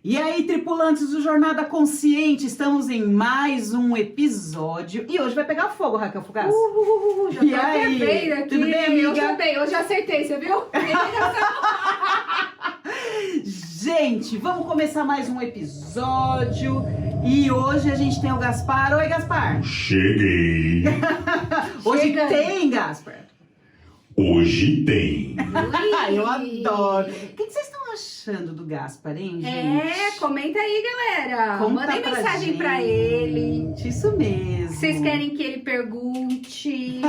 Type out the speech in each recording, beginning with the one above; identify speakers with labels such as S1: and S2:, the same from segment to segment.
S1: E aí, tripulantes do Jornada Consciente, estamos em mais um episódio. E hoje vai pegar fogo, Raquel Fugaz.
S2: Já
S1: E
S2: tô até
S1: aí?
S2: vendo aqui.
S1: Tudo bem, amiga?
S2: Eu também, eu já acertei, você viu?
S1: Gente, vamos começar mais um episódio. E hoje a gente tem o Gaspar. Oi, Gaspar.
S3: Cheguei.
S1: Hoje
S2: Chega.
S1: tem, Gaspar.
S3: Hoje tem.
S1: Eu adoro. O que vocês estão achando do Gaspar, hein, gente?
S2: É, comenta aí, galera.
S1: Conta
S2: Mandem
S1: pra
S2: mensagem
S1: gente.
S2: pra ele.
S1: Isso mesmo.
S2: Vocês querem que ele pergunte?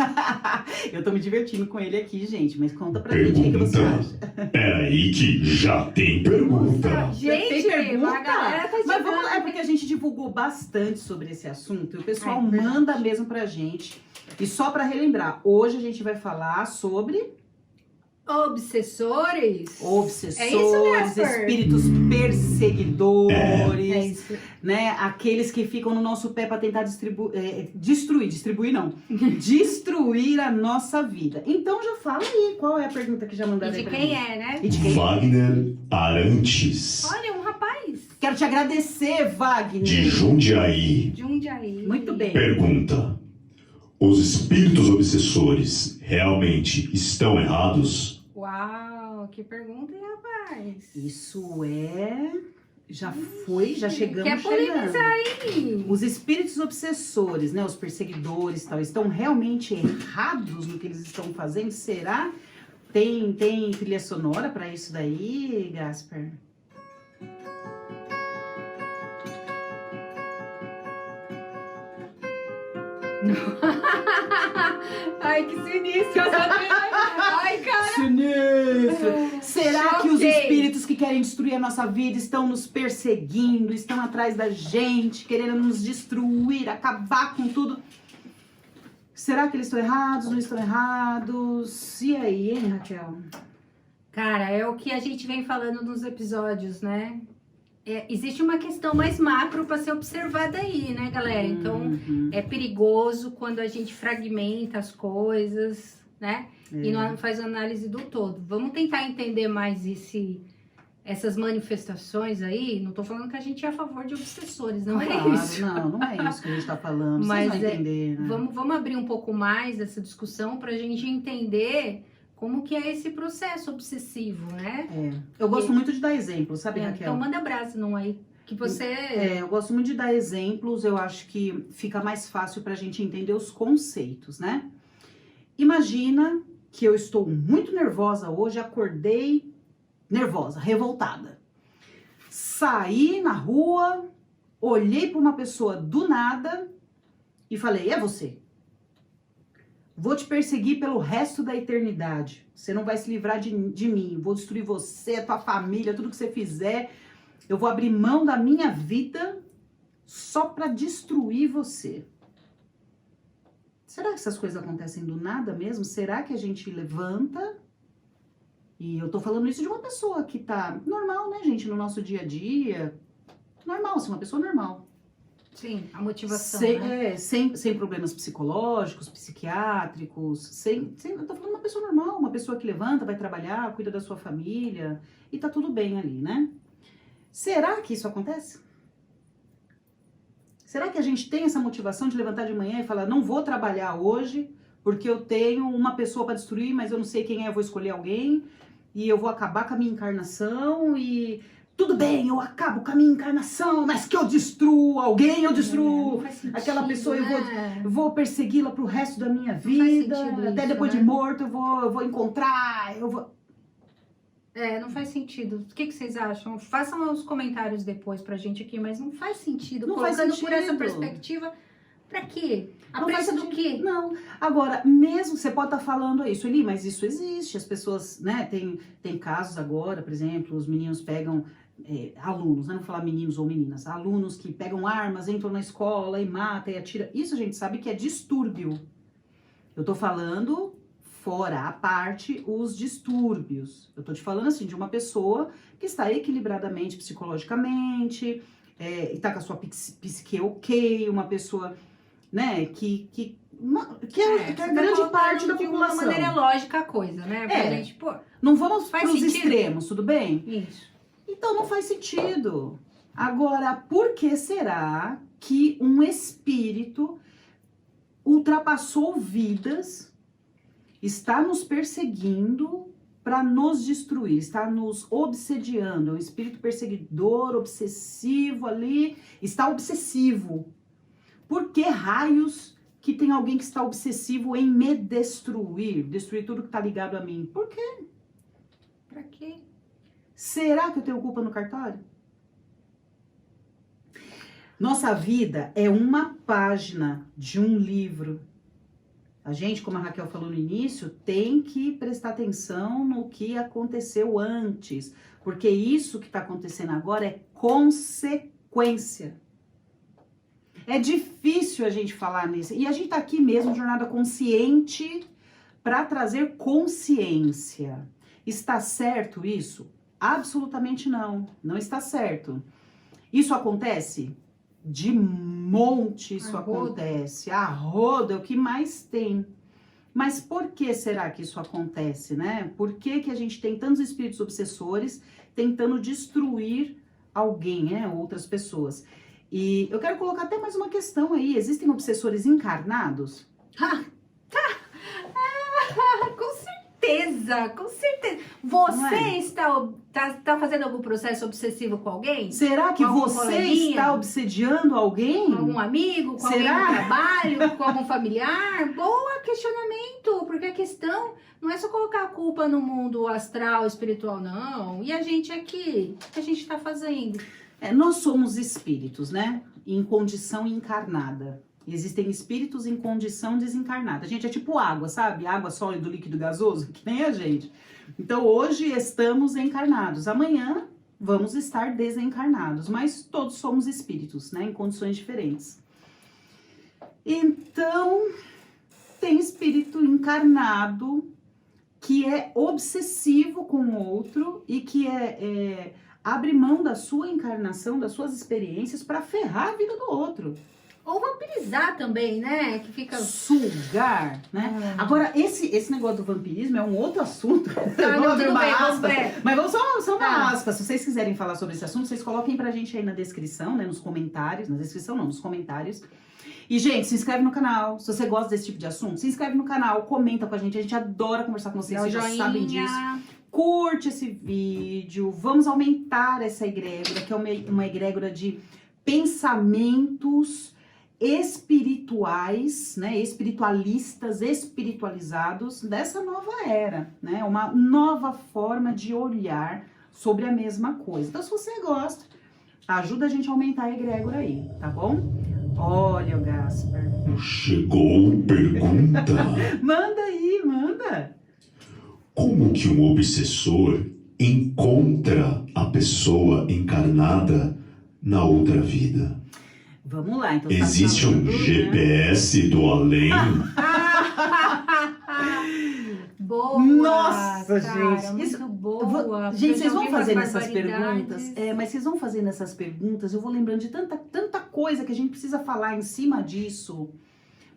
S1: Eu tô me divertindo com ele aqui, gente, mas conta pra gente o que você acha.
S3: Peraí que já tem pergunta.
S2: Gente,
S1: Tem pergunta?
S2: a galera tá
S1: Mas vamos lá, é
S2: chegando.
S1: porque a gente divulgou bastante sobre esse assunto e o pessoal
S2: É verdade.
S1: manda mesmo pra gente. E só pra relembrar, hoje a gente vai falar sobre
S2: Obsessores?
S1: obsessores,
S2: É isso, Gaspar?
S1: espíritos perseguidores,
S2: É isso.
S1: né? Aqueles que ficam no nosso pé pra tentar destruir a nossa vida. Então já fala aí, qual é a pergunta que já
S2: E
S1: mandaram
S2: de
S1: aí pra
S2: quem
S1: mim?
S2: é, né?
S1: E de quem é?
S3: Wagner Arantes,
S2: Olha, um rapaz
S1: Quero te agradecer, Wagner.
S3: de Jundiaí,
S2: de Jundiaí.
S1: Muito bem.
S3: pergunta: os espíritos obsessores realmente estão errados?
S2: Uau, que pergunta, hein, rapaz?
S1: Isso é... Já foi, já chegamos
S2: Quer polemizar,
S1: chegando.
S2: hein?
S1: Os espíritos obsessores, né, os perseguidores e tal, estão realmente errados no que eles estão fazendo? Será? Tem trilha sonora pra isso daí, Gaspar?
S2: Ai, que sinistro. Ai, cara.
S1: Sinistro! Será que os
S2: Choquei.
S1: espíritos que querem destruir a nossa vida estão nos perseguindo, estão atrás da gente, querendo nos destruir, acabar com tudo? Será que eles estão errados, não estão errados? E aí, hein, Raquel?
S2: Cara, é o que a gente vem falando nos episódios, né? Existe uma questão mais macro para ser observada aí, né, galera? Então,
S1: Uhum.
S2: é perigoso quando a gente fragmenta as coisas, né? E não faz análise do todo. Vamos tentar entender mais essas manifestações aí. Não tô falando que a gente é a favor de obsessores, não
S1: Claro,
S2: é isso.
S1: não é isso que a gente tá falando.
S2: Mas
S1: Vocês vão entender, né?
S2: Vamos abrir um pouco mais essa discussão pra gente entender como que é esse processo obsessivo, né?
S1: Eu gosto muito de dar exemplos, sabe, Raquel?
S2: Então manda abraço, não aí. Que você...
S1: Eu gosto muito de dar exemplos, eu acho que fica mais fácil pra gente entender os conceitos, né? Imagina que eu estou muito nervosa hoje, acordei nervosa, revoltada. Saí na rua, olhei pra uma pessoa do nada e falei, é você. Vou te perseguir pelo resto da eternidade. Você não vai se livrar de mim. Vou destruir você, a tua família, tudo que você fizer. Eu vou abrir mão da minha vida só pra destruir você. Será que essas coisas acontecem do nada mesmo? Será que a gente levanta? E eu tô falando isso de uma pessoa que tá normal, né, gente? No nosso dia a dia. Normal, assim, uma pessoa normal.
S2: Sim, a motivação,
S1: Sem,
S2: né?
S1: sem problemas psicológicos, psiquiátricos, eu tô falando uma pessoa normal, uma pessoa que levanta, vai trabalhar, cuida da sua família e tá tudo bem ali, né? Será que isso acontece? Será que a gente tem essa motivação de levantar de manhã e falar, não vou trabalhar hoje porque eu tenho uma pessoa para destruir, mas eu não sei quem é, eu vou escolher alguém e eu vou acabar com a minha encarnação e... Tudo bem, eu acabo com a minha encarnação, mas que eu destruo alguém, eu destruo
S2: Não faz sentido,
S1: aquela pessoa,
S2: né?
S1: eu vou persegui-la pro resto da minha
S2: faz
S1: vida,
S2: sentido
S1: até
S2: isso,
S1: depois
S2: né?
S1: de morto eu vou encontrar, eu vou...
S2: Não faz sentido. O que vocês acham? Façam os comentários depois pra gente aqui, mas não faz sentido.
S1: Não faz
S2: Colocando por essa
S1: sentido.
S2: perspectiva, pra quê? A
S1: Não faz
S2: pressa do
S1: sentido.
S2: quê?
S1: Não. Agora, mesmo você pode estar falando isso, Eli, mas isso existe. As pessoas, né, tem casos agora, por exemplo, os meninos pegam alunos, né, não vou falar meninos ou meninas, alunos que pegam armas, entram na escola e matam e atiram. Isso a gente sabe que é distúrbio. Eu tô falando fora a parte os distúrbios. Eu tô te falando assim de uma pessoa que está equilibradamente psicologicamente, está com a sua psique ok, uma pessoa, né, que é
S2: Você
S1: grande
S2: tá
S1: parte da
S2: colocando de
S1: população.
S2: uma maneira lógica a coisa, né? Pra gente, pô,
S1: Não vamos
S2: Faz
S1: pros
S2: sentido?
S1: extremos, tudo bem?
S2: isso.
S1: Então não faz sentido. Agora, por que será que um espírito ultrapassou vidas, está nos perseguindo para nos destruir, está nos obsediando? É um espírito perseguidor, obsessivo ali, está obsessivo. Por que raios que tem alguém que está obsessivo em me destruir? Destruir tudo que está ligado a mim. Por quê?
S2: Pra quê?
S1: Será que eu tenho culpa no cartório? Nossa vida é uma página de um livro. A gente, como a Raquel falou no início, tem que prestar atenção no que aconteceu antes, porque isso que está acontecendo agora é consequência. É difícil a gente falar nisso. E a gente tá aqui mesmo, Jornada Consciente, para trazer consciência. Está certo isso? Absolutamente não. Não está certo. Isso acontece? De monte isso acontece. A roda é o que mais tem. Mas por que será que isso acontece, né? Por que a gente tem tantos espíritos obsessores tentando destruir alguém, né? Outras pessoas. E eu quero colocar até mais uma questão aí. Existem obsessores encarnados?
S2: Com certeza, com certeza. Você está fazendo algum processo obsessivo com alguém?
S1: Será que
S2: Com algum
S1: você
S2: coleguinha?
S1: está obsediando alguém?
S2: Com algum amigo? Com alguém
S1: Será?
S2: no trabalho? Com algum familiar? Boa questionamento, porque a questão não é só colocar a culpa no mundo astral, espiritual, não. E a gente aqui, o que a gente está fazendo?
S1: Nós somos espíritos, né? Em condição encarnada. Existem espíritos em condição desencarnada. A gente é tipo água, sabe? Água, sólido, líquido, gasoso, que nem a gente. Então, hoje estamos encarnados. Amanhã vamos estar desencarnados. Mas todos somos espíritos, né? Em condições diferentes. Então, tem espírito encarnado que é obsessivo com o outro e que abre mão da sua encarnação, das suas experiências para ferrar a vida do outro.
S2: Ou vampirizar também, né? Que fica...
S1: Sugar, né? Agora, esse negócio do vampirismo é um outro assunto. Vamos abrir
S2: tudo
S1: uma
S2: bem,
S1: aspa.
S2: vamos ver.
S1: Mas vamos só uma
S2: Tá.
S1: aspa. Se vocês quiserem falar sobre esse assunto, vocês coloquem pra gente aí na descrição, né? Nos comentários. Na descrição não, nos comentários. E, gente, se inscreve no canal. Se você gosta desse tipo de assunto, se inscreve no canal, comenta com a gente. A gente adora conversar com vocês,
S2: Dá o
S1: vocês já
S2: joinha.
S1: sabem disso. Curte esse vídeo. Vamos aumentar essa egrégora, que é uma egrégora de pensamentos espirituais, né, espiritualistas, espiritualizados dessa nova era, né, uma nova forma de olhar sobre a mesma coisa. Então, se você gosta, ajuda a gente a aumentar a egrégora aí, tá bom? Olha o Gaspar.
S3: Chegou pergunta.
S1: Manda aí, manda.
S3: Como que um obsessor encontra a pessoa encarnada na outra vida?
S1: Vamos lá, então.
S3: Existe um GPS do além?
S2: Boa!
S1: Nossa,
S2: cara,
S1: gente,
S2: muito
S1: isso-
S2: boa.
S1: Gente,
S2: Eu
S1: vocês
S2: já
S1: vão
S2: ouvi umas
S1: fazendo essas
S2: barbaridades.
S1: perguntas, mas vocês vão fazendo essas perguntas, eu vou lembrando de tanta coisa que a gente precisa falar em cima disso,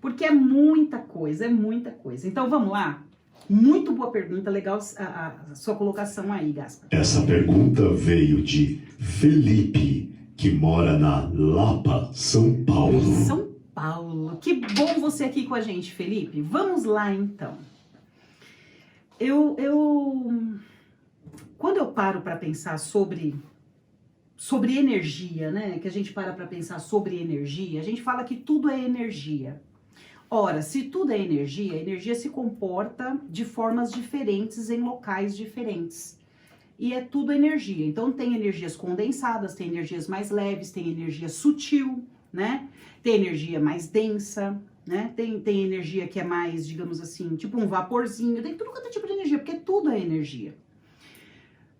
S1: porque é muita coisa, é muita coisa. Então, vamos lá? Muito boa pergunta, legal a sua colocação aí, Gaspar.
S3: Essa pergunta veio de Felipe, que mora na Lapa, São Paulo.
S1: São Paulo, que bom você aqui com a gente, Felipe. Vamos lá, então. Quando eu paro para pensar sobre energia, né? Que a gente para pensar sobre energia, a gente fala que tudo é energia. Ora, se tudo é energia, a energia se comporta de formas diferentes em locais diferentes. E é tudo energia. Então tem energias condensadas, tem energias mais leves, tem energia sutil, né? Tem energia mais densa, né? Tem energia que é mais, digamos assim, tipo um vaporzinho. Tem tudo quanto é tipo de energia, porque tudo é energia.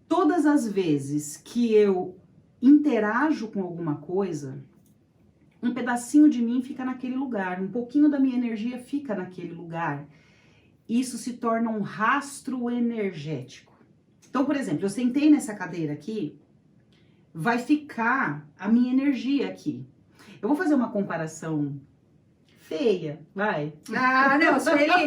S1: Todas as vezes que eu interajo com alguma coisa, um pedacinho de mim fica naquele lugar, um pouquinho da minha energia fica naquele lugar. Isso se torna um rastro energético. Então, por exemplo, eu sentei nessa cadeira aqui, vai ficar a minha energia aqui. Eu vou fazer uma comparação feia, vai.
S2: Ah, não, Sueli, feia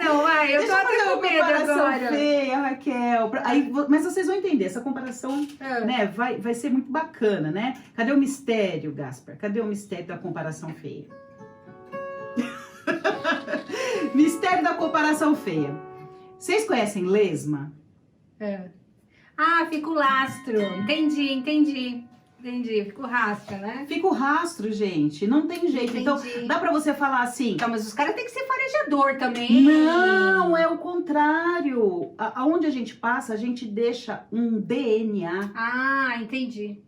S2: não, vai. Eu
S1: Deixa
S2: tô
S1: eu fazer
S2: até
S1: uma
S2: com medo
S1: comparação
S2: agora.
S1: feia, Raquel. Aí, mas vocês vão entender, essa comparação,
S2: É.
S1: né, vai ser muito bacana, né? Cadê o mistério, Gaspar? Cadê o mistério da comparação feia? Mistério da comparação feia. Vocês conhecem lesma?
S2: É. Ah, fica o lastro. Entendi. Fica o rastro, né?
S1: Fica o rastro, gente. Não tem jeito. Então,
S2: Entendi.
S1: dá pra você falar assim...
S2: Então, mas os caras têm que ser farejador também.
S1: Não, é o contrário. Aonde a gente passa, a gente deixa um DNA.
S2: Ah, entendi.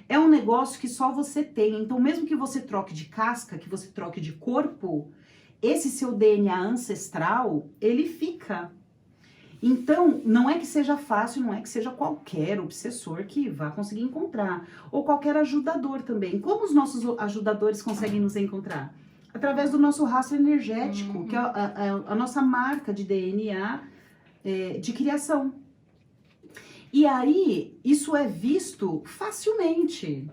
S1: É um negócio que só você tem. Então, mesmo que você troque de casca, que você troque de corpo, esse seu DNA ancestral, ele fica. Então, não é que seja fácil, não é que seja qualquer obsessor que vá conseguir encontrar. Ou qualquer ajudador também. Como os nossos ajudadores conseguem nos encontrar? Através do nosso rastro energético, que é a nossa marca de DNA de criação. E aí, isso é visto facilmente.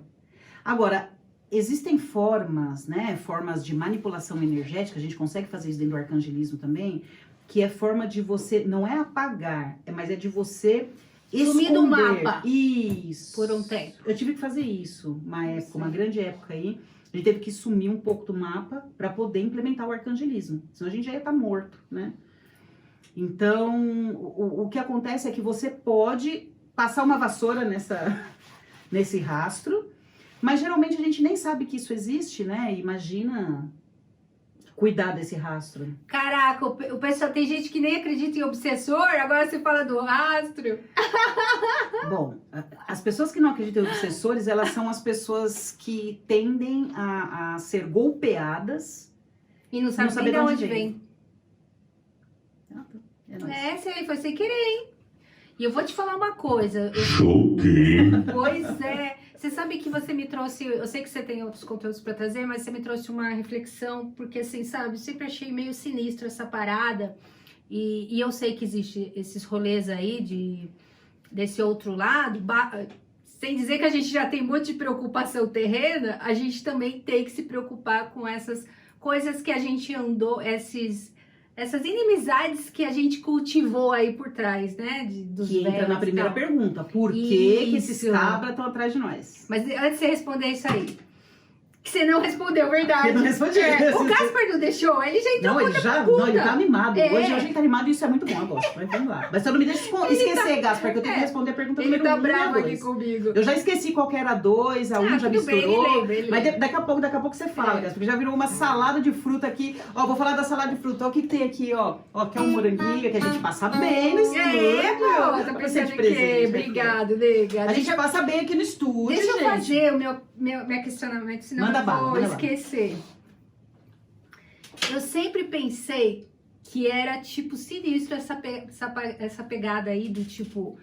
S1: Agora, existem formas, né? Formas de manipulação energética, a gente consegue fazer isso dentro do arcangelismo também, que é forma de você, não é apagar, mas é de você
S2: Sumir do mapa.
S1: Isso.
S2: Por um tempo.
S1: Eu tive que fazer isso, uma grande época aí. A gente teve que sumir um pouco do mapa para poder implementar o arcangelismo. Senão a gente já ia estar morto, né? Então, o que acontece é que você pode passar uma vassoura nesse rastro, mas geralmente a gente nem sabe que isso existe, né? Imagina cuidar desse rastro.
S2: Caraca, o pessoal, tem gente que nem acredita em obsessor, agora você fala do rastro.
S1: Bom, as pessoas que não acreditam em obsessores, elas são as pessoas que tendem a ser golpeadas
S2: E não sabe nem de onde vem.
S1: É nóis.
S2: Essa foi sem querer, hein? E eu vou te falar uma coisa.
S3: Choquei.
S2: Pois é. Você sabe que você me trouxe... Eu sei que você tem outros conteúdos pra trazer, mas você me trouxe uma reflexão, porque assim, sabe? Eu sempre achei meio sinistro essa parada. E eu sei que existe esses rolês aí desse outro lado. Sem dizer que a gente já tem um monte de preocupação terrena, a gente também tem que se preocupar com essas coisas que a gente andou, essas inimizades que a gente cultivou aí por trás, né? Dos
S1: Que entra
S2: véus
S1: na
S2: e
S1: primeira
S2: tal.
S1: pergunta. Por que esses
S2: Isso.
S1: cabras estão atrás de nós?
S2: Mas antes de você responder isso aí, que você não respondeu, verdade.
S1: Eu não respondi.
S2: O Gaspar não deixou, ele já entrou
S1: Não, ele
S2: puta.
S1: ele tá animado.
S2: É.
S1: Hoje a gente tá animado e isso é muito bom, eu gosto. Mas vamos lá. Mas só não me deixa esquecer, Gaspar, que eu tenho que responder a pergunta
S2: Ele
S1: número
S2: tá
S1: 1 e a
S2: bravo aqui
S1: 2.
S2: comigo.
S1: Eu já esqueci qual que era a 2, a 1 já
S2: tudo bem,
S1: misturou.
S2: ele lembra, ele
S1: Mas
S2: lembra.
S1: daqui a pouco você fala, Gaspar, porque já virou uma salada de fruta aqui. Ó, vou falar da salada de fruta. Ó, o que tem aqui, ó? Ó, que é um moranguinho que a gente passa bem no estúdio.
S2: Pô, tá
S1: Pra você
S2: pensando
S1: de
S2: em
S1: presente,
S2: quê?
S1: né?
S2: Obrigado, nega.
S1: A gente passa bem aqui no estúdio,
S2: Deixa eu
S1: gente.
S2: fazer o meu questionamento, senão
S1: Manda
S2: eu
S1: bala,
S2: vou
S1: manda bala.
S2: esquecer. Eu sempre pensei que era, tipo, sinistro essa pegada aí do tipo...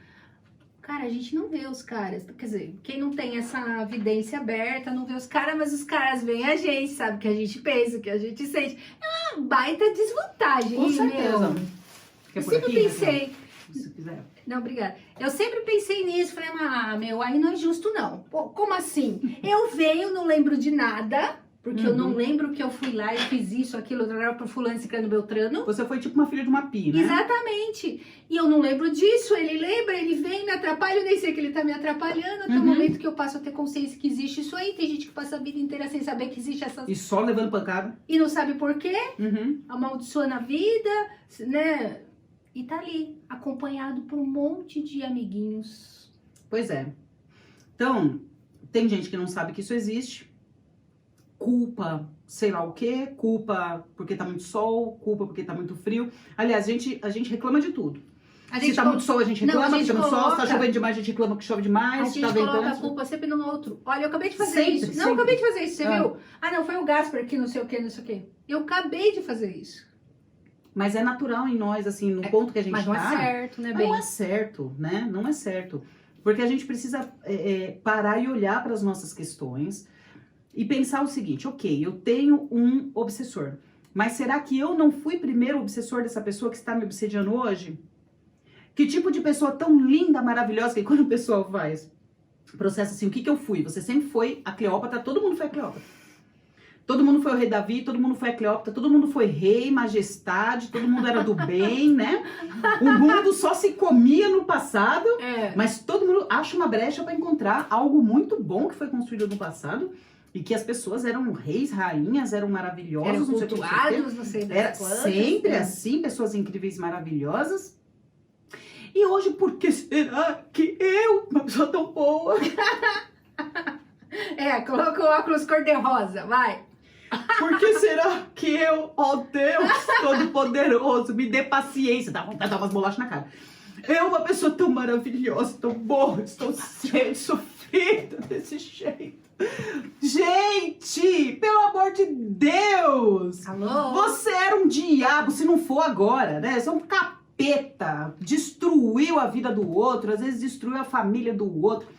S2: Cara, a gente não vê os caras. Quer dizer, quem não tem essa vidência aberta não vê os caras, mas os caras veem a gente, sabe? O que a gente pensa, o que a gente sente. É uma baita desvantagem,
S1: Com certeza.
S2: meu.
S1: Quer
S2: Eu
S1: por
S2: sempre
S1: aqui,
S2: pensei...
S1: Raquel? Se quiser.
S2: Não, obrigada. Eu sempre pensei nisso, falei, meu, aí não é justo não. Pô, como assim? Eu venho, não lembro de nada, porque eu não lembro que eu fui lá e fiz isso, aquilo, pro fulano, ciclano, beltrano.
S1: Você foi tipo uma filha de uma pi, né?
S2: Exatamente. E eu não lembro disso, ele lembra, ele vem, me atrapalha, eu nem sei que ele tá me atrapalhando, até o momento que eu passo a ter consciência que existe isso aí. Tem gente que passa a vida inteira sem saber que existe essas...
S1: E só levando pancada.
S2: E não sabe por quê,
S1: Uhum.
S2: amaldiçoando a vida, né? E tá ali, acompanhado por um monte de amiguinhos.
S1: Pois é. Então, tem gente que não sabe que isso existe. Culpa, sei lá o quê. Culpa porque tá muito sol. Culpa porque tá muito frio. Aliás, a gente reclama de tudo. Se tá muito sol, a gente reclama que tá muito sol. Se tá chovendo demais, a gente reclama que chove demais.
S2: A
S1: Se
S2: gente
S1: tá
S2: coloca a
S1: ventando.
S2: culpa sempre no outro. Olha, eu acabei de fazer
S1: Sempre,
S2: isso. Não,
S1: sempre.
S2: eu acabei de fazer isso, você
S1: Ah.
S2: viu? Ah, não, foi o Gaspar que não sei o que, não sei o que. Eu acabei de fazer isso.
S1: Mas é natural em nós, assim, no ponto que a gente
S2: Mas não é
S1: tá.
S2: certo, né,
S1: Mas
S2: bem?
S1: não é certo, né? Não é certo. Porque a gente precisa parar e olhar para as nossas questões e pensar o seguinte, ok, eu tenho um obsessor, mas será que eu não fui primeiro obsessor dessa pessoa que está me obsediando hoje? Que tipo de pessoa tão linda, maravilhosa, que quando o pessoal faz processo assim, o que eu fui? Você sempre foi a Cleópatra, todo mundo foi a Cleópatra. Todo mundo foi o rei Davi, todo mundo foi a Cleópatra, todo mundo foi rei, majestade, todo mundo era do bem, né? O mundo só se comia no passado, mas todo mundo acha uma brecha para encontrar algo muito bom que foi construído no passado e que as pessoas eram reis, rainhas, eram maravilhosos,
S2: Eram
S1: não sei o que,
S2: cultuados, não sei
S1: era
S2: das quantas.
S1: sempre assim, pessoas incríveis, maravilhosas. E hoje, por que será que eu, uma pessoa tão boa...
S2: Coloca o óculos cor-de-rosa, vai.
S1: Por que será que eu, ó Deus Todo-Poderoso, me dê paciência? Dá vontade de dar umas bolachas na cara. Eu, uma pessoa tão maravilhosa, tão boa, estou sendo sofrida desse jeito. Gente, pelo amor de Deus!
S2: Alô?
S1: Você era um diabo, se não for agora, né? Você é um capeta. Destruiu a vida do outro, às vezes destruiu a família do outro.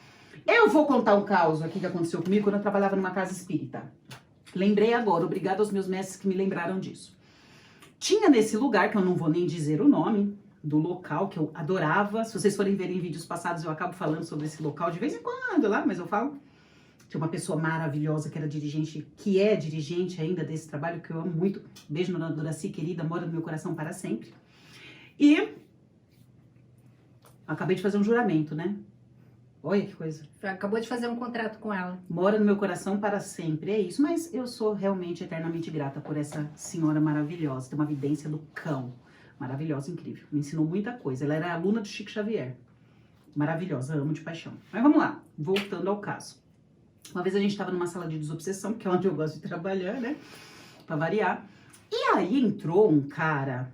S1: Eu vou contar um caos aqui que aconteceu comigo quando eu trabalhava numa casa espírita. Lembrei agora, obrigado aos meus mestres que me lembraram disso. Tinha nesse lugar, que eu não vou nem dizer o nome do local, que eu adorava. Se vocês forem ver em vídeos passados, eu acabo falando sobre esse local de vez em quando lá, mas eu falo. Tinha uma pessoa maravilhosa que era dirigente, que é dirigente ainda desse trabalho, que eu amo muito. Beijo, dona Doraci, querida, mora no meu coração para sempre. E acabei de fazer um juramento, né? Olha que coisa.
S2: Acabou de fazer um contrato com ela.
S1: Mora no meu coração para sempre, é isso. Mas eu sou realmente eternamente grata por essa senhora maravilhosa. Tem uma vidência do cão. Maravilhosa, incrível. Me ensinou muita coisa. Ela era aluna do Chico Xavier. Maravilhosa, amo de paixão. Mas vamos lá, voltando ao caso. Uma vez a gente estava numa sala de desobsessão, que é onde eu gosto de trabalhar, né? Pra variar. E aí entrou um cara...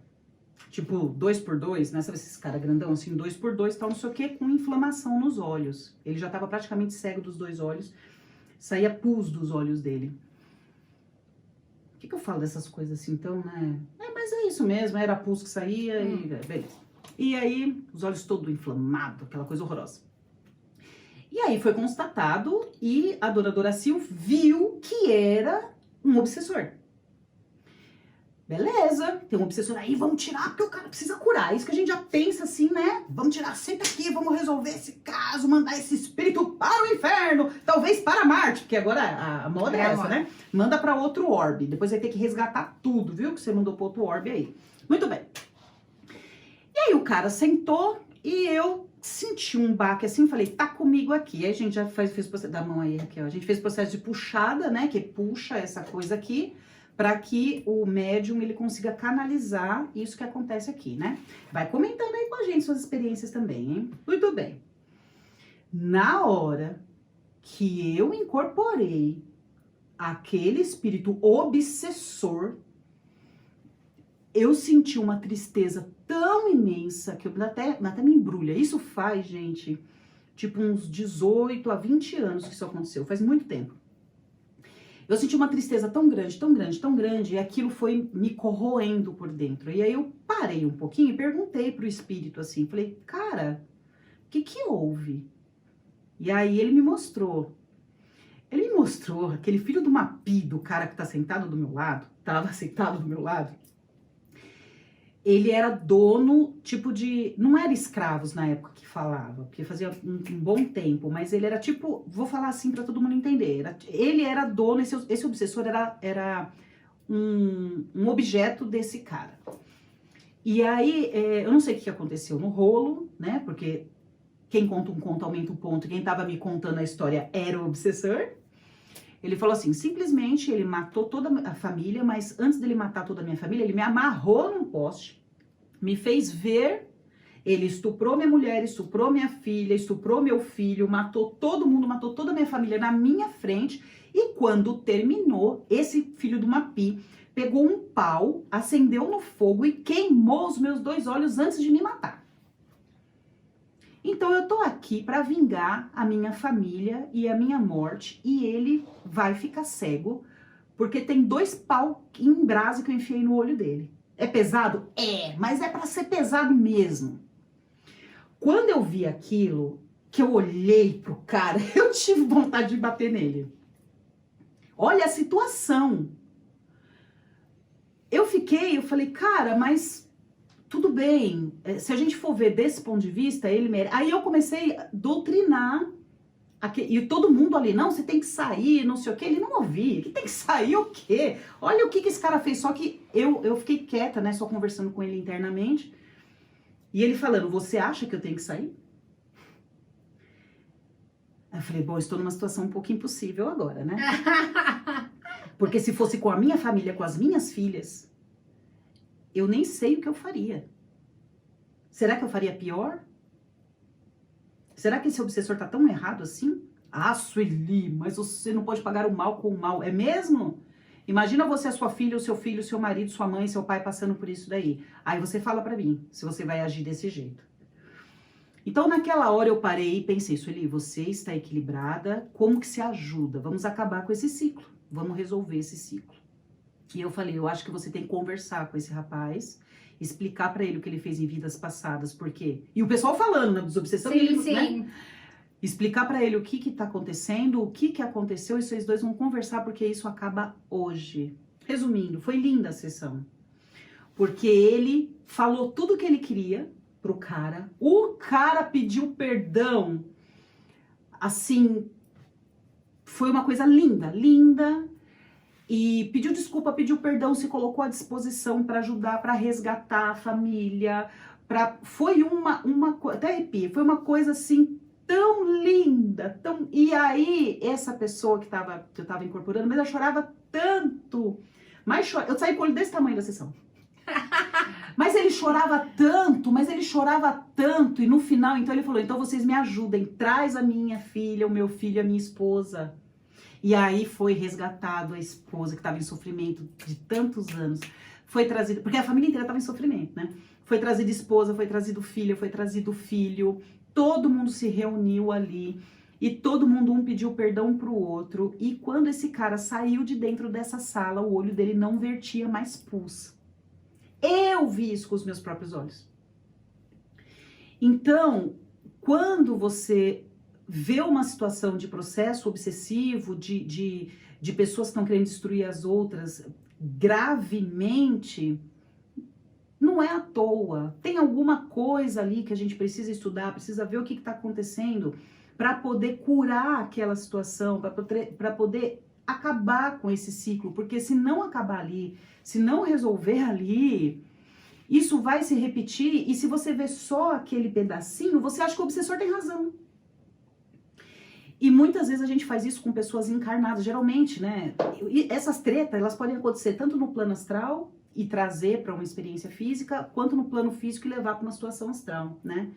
S1: Tipo, 2x2, né? Sabe esses caras grandão, assim, 2x2, tal, não sei o que, com inflamação nos olhos. Ele já tava praticamente cego dos 2 olhos. Saía pus dos olhos dele. O que eu falo dessas coisas assim, então, né? Mas é isso mesmo, era pus que saía e... Beleza. E aí, os olhos todos inflamados, aquela coisa horrorosa. E aí foi constatado e a dona Doracil viu que era um obsessor. Beleza, tem um obsessor aí, vamos tirar porque o cara precisa curar. É isso que a gente já pensa assim, né? Vamos tirar, senta aqui, vamos resolver esse caso, mandar esse espírito para o inferno, talvez para Marte, porque agora a moda é essa, né? Manda para outro orbe, depois vai ter que resgatar tudo, viu? Que você mandou para outro orbe aí. Muito bem. E aí o cara sentou e eu senti um baque assim, falei, tá comigo aqui. Aí a gente já fez processo, da mão aí, aqui, ó. A gente fez processo de puxada, né? Que puxa essa coisa aqui, para que o médium ele consiga canalizar isso que acontece aqui, né? Vai comentando aí com a gente suas experiências também, hein? Muito bem. Na hora que eu incorporei aquele espírito obsessor, eu senti uma tristeza tão imensa que eu até me embrulha. Isso faz, gente, tipo uns 18 a 20 anos que isso aconteceu, faz muito tempo. Eu senti uma tristeza tão grande, tão grande, tão grande, e aquilo foi me corroendo por dentro. E aí eu parei um pouquinho e perguntei pro espírito assim, falei, cara, o que que houve? E aí ele me mostrou. Ele me mostrou aquele filho de uma pi do cara que tá sentado do meu lado, tava sentado do meu lado. Ele era dono, tipo de... Não era escravos na época que falava, porque fazia um bom tempo, mas ele era tipo... Vou falar assim pra todo mundo entender. Ele era dono, esse obsessor era um objeto desse cara. E aí, eu não sei o que aconteceu no rolo, né? Porque quem conta um conto aumenta um ponto. Quem tava me contando a história era o obsessor. Ele falou assim, simplesmente ele matou toda a família, mas antes dele matar toda a minha família, ele me amarrou num poste, me fez ver, ele estuprou minha mulher, estuprou minha filha, estuprou meu filho, matou todo mundo, matou toda a minha família na minha frente, e quando terminou, esse filho de uma pi pegou um pau, acendeu no fogo e queimou os meus 2 olhos antes de me matar. Então eu tô aqui para vingar a minha família e a minha morte, e ele vai ficar cego, porque tem 2 pau em brasa que eu enfiei no olho dele. É pesado? É, mas é para ser pesado mesmo. Quando eu vi aquilo, que eu olhei pro cara, eu tive vontade de bater nele. Olha a situação. Eu falei, cara, mas... Tudo bem, se a gente for ver desse ponto de vista, ele merece. Aí eu comecei a doutrinar E todo mundo ali, não, você tem que sair, não sei o quê. Ele não ouvia, que tem que sair o quê? Olha o que esse cara fez. Só que eu fiquei quieta, né, só conversando com ele internamente. E ele falando, você acha que eu tenho que sair? Aí eu falei, bom, estou numa situação um pouco impossível agora, né? Porque se fosse com a minha família, com as minhas filhas, eu nem sei o que eu faria. Será que eu faria pior? Será que esse obsessor tá tão errado assim? Ah, Sueli, mas você não pode pagar o mal com o mal. É mesmo? Imagina você, a sua filha, o seu filho, o seu marido, sua mãe, seu pai passando por isso daí. Aí você fala pra mim se você vai agir desse jeito. Então, naquela hora eu parei e pensei, Sueli, você está equilibrada, como que se ajuda? Vamos acabar com esse ciclo, vamos resolver esse ciclo. E eu falei, eu acho que você tem que conversar com esse rapaz, explicar pra ele o que ele fez em vidas passadas, por quê? E o pessoal falando, né, dos obsessores,
S2: Sim,
S1: né?
S2: sim.
S1: Explicar pra ele o que tá acontecendo, o que aconteceu, e vocês dois vão conversar, porque isso acaba hoje. Resumindo, foi linda a sessão. Porque ele falou tudo o que ele queria pro cara. O cara pediu perdão. Assim, foi uma coisa linda, linda. E pediu desculpa, pediu perdão, se colocou à disposição para ajudar, para resgatar a família. Foi até arrepia, foi uma coisa assim tão linda, tão... E aí, essa pessoa que eu tava incorporando, mas ela chorava tanto. Eu saí com o olho desse tamanho da sessão. Mas ele chorava tanto, e no final, então ele falou, então vocês me ajudem, traz a minha filha, o meu filho, a minha esposa. E aí foi resgatado a esposa que estava em sofrimento de tantos anos. Foi trazido, porque a família inteira estava em sofrimento, né? Foi trazida esposa, foi trazido filha, foi trazido filho. Todo mundo se reuniu ali e todo mundo um pediu perdão pro outro. E quando esse cara saiu de dentro dessa sala, o olho dele não vertia mais pus. Eu vi isso com os meus próprios olhos. Então, quando você vê uma situação de processo obsessivo, de pessoas que estão querendo destruir as outras gravemente, não é à toa. Tem alguma coisa ali que a gente precisa estudar, precisa ver o que está acontecendo para poder curar aquela situação, para poder acabar com esse ciclo. Porque se não acabar ali, se não resolver ali, isso vai se repetir. E se você vê só aquele pedacinho, você acha que o obsessor tem razão. E muitas vezes a gente faz isso com pessoas encarnadas, geralmente, né? E essas tretas, elas podem acontecer tanto no plano astral e trazer para uma experiência física, quanto no plano físico e levar para uma situação astral, né?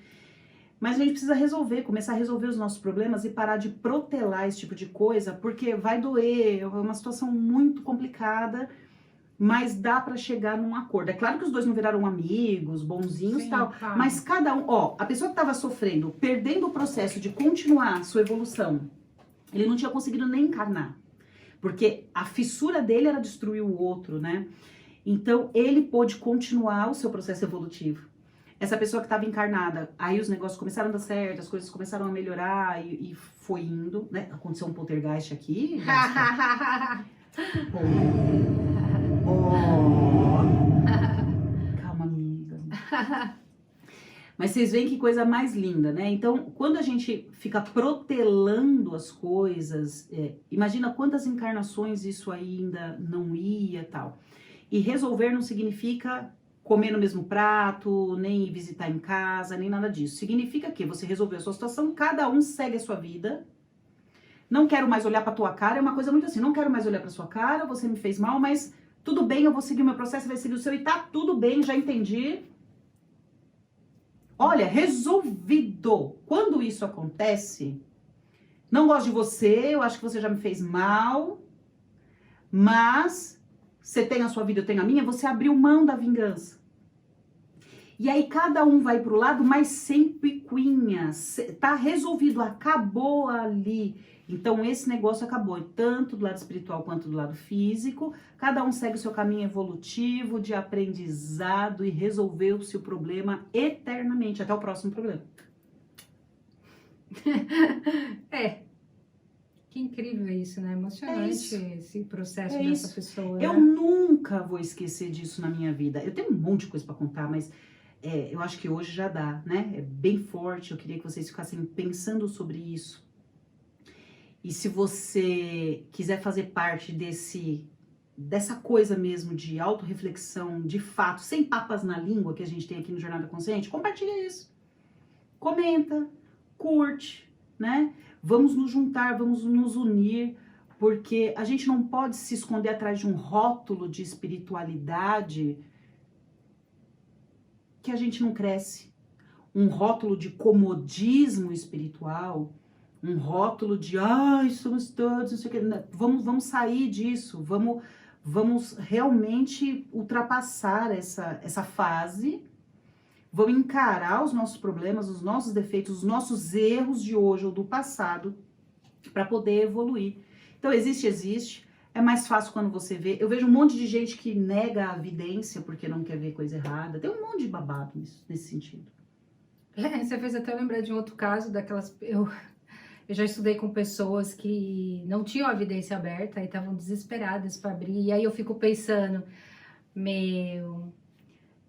S1: Mas a gente precisa resolver, começar a resolver os nossos problemas e parar de protelar esse tipo de coisa, porque vai doer, é uma situação muito complicada, mas dá para chegar num acordo. É claro que os dois não viraram amigos, bonzinhos e tal,
S2: Claro.
S1: mas cada um, ó, a pessoa que tava sofrendo, perdendo o processo de continuar sua evolução, ele não tinha conseguido nem encarnar, porque a fissura dele era destruir o outro, né? Então, ele pôde continuar o seu processo evolutivo. Essa pessoa que estava encarnada, aí os negócios começaram a dar certo, as coisas começaram a melhorar e foi indo, né? Aconteceu um poltergeist aqui. Calma, amiga. Mas vocês veem que coisa mais linda, né? Então, quando a gente fica protelando as coisas, imagina quantas encarnações isso ainda não ia, tal. E resolver não significa comer no mesmo prato, nem ir visitar em casa, nem nada disso. Significa que você resolveu a sua situação, cada um segue a sua vida. Não quero mais olhar pra tua cara, é uma coisa muito assim, não quero mais olhar pra sua cara, você me fez mal, mas tudo bem, eu vou seguir o meu processo, vai seguir o seu e tá tudo bem, já entendi. Olha, resolvido. Quando isso acontece, não gosto de você, eu acho que você já me fez mal, mas você tem a sua vida, eu tenho a minha, você abriu mão da vingança. E aí cada um vai pro lado, mas sem picuinhas. Tá resolvido, acabou ali. Então esse negócio acabou, tanto do lado espiritual quanto do lado físico. Cada um segue o seu caminho evolutivo, de aprendizado e resolveu-se o problema eternamente, até o próximo problema.
S2: Que incrível isso, né? Emocionante esse processo dessa pessoa.
S1: Eu nunca vou esquecer disso na minha vida. Eu tenho um monte de coisa pra contar, mas eu acho que hoje já dá, né? É bem forte. Eu queria que vocês ficassem pensando sobre isso. E se você quiser fazer parte dessa coisa mesmo de autorreflexão, de fato, sem papas na língua que a gente tem aqui no Jornada Consciente, compartilha isso. Comenta, curte, né? Vamos nos juntar, vamos nos unir, porque a gente não pode se esconder atrás de um rótulo de espiritualidade que a gente não cresce. Um rótulo de comodismo espiritual, um rótulo de, somos todos, não sei o que. Vamos sair disso, vamos realmente ultrapassar essa fase, vamos encarar os nossos problemas, os nossos defeitos, os nossos erros de hoje ou do passado, para poder evoluir. Então, existe. É mais fácil quando você vê. Eu vejo um monte de gente que nega a evidência porque não quer ver coisa errada. Tem um monte de babado nesse sentido.
S2: Você fez até lembrar de um outro caso, daquelas... Eu já estudei com pessoas que não tinham a evidência aberta e estavam desesperadas para abrir. E aí eu fico pensando,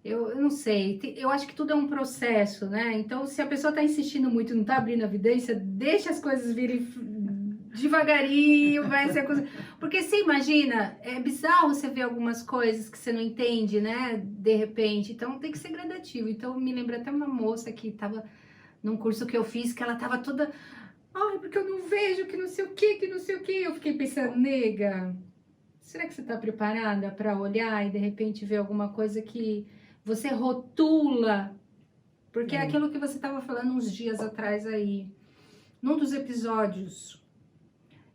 S2: eu não sei, eu acho que tudo é um processo, né? Então, se a pessoa está insistindo muito, não está abrindo a evidência, deixa as coisas virem devagarinho, vai ser coisa... Porque você imagina, é bizarro você ver algumas coisas que você não entende, né? De repente, então tem que ser gradativo. Então, me lembra até uma moça que estava num curso que eu fiz, que ela estava toda... porque eu não vejo, que não sei o que, que não sei o que. Eu fiquei pensando, nega, será que você está preparada para olhar e de repente ver alguma coisa que você rotula? Porque é aquilo que você estava falando uns dias atrás aí, num dos episódios,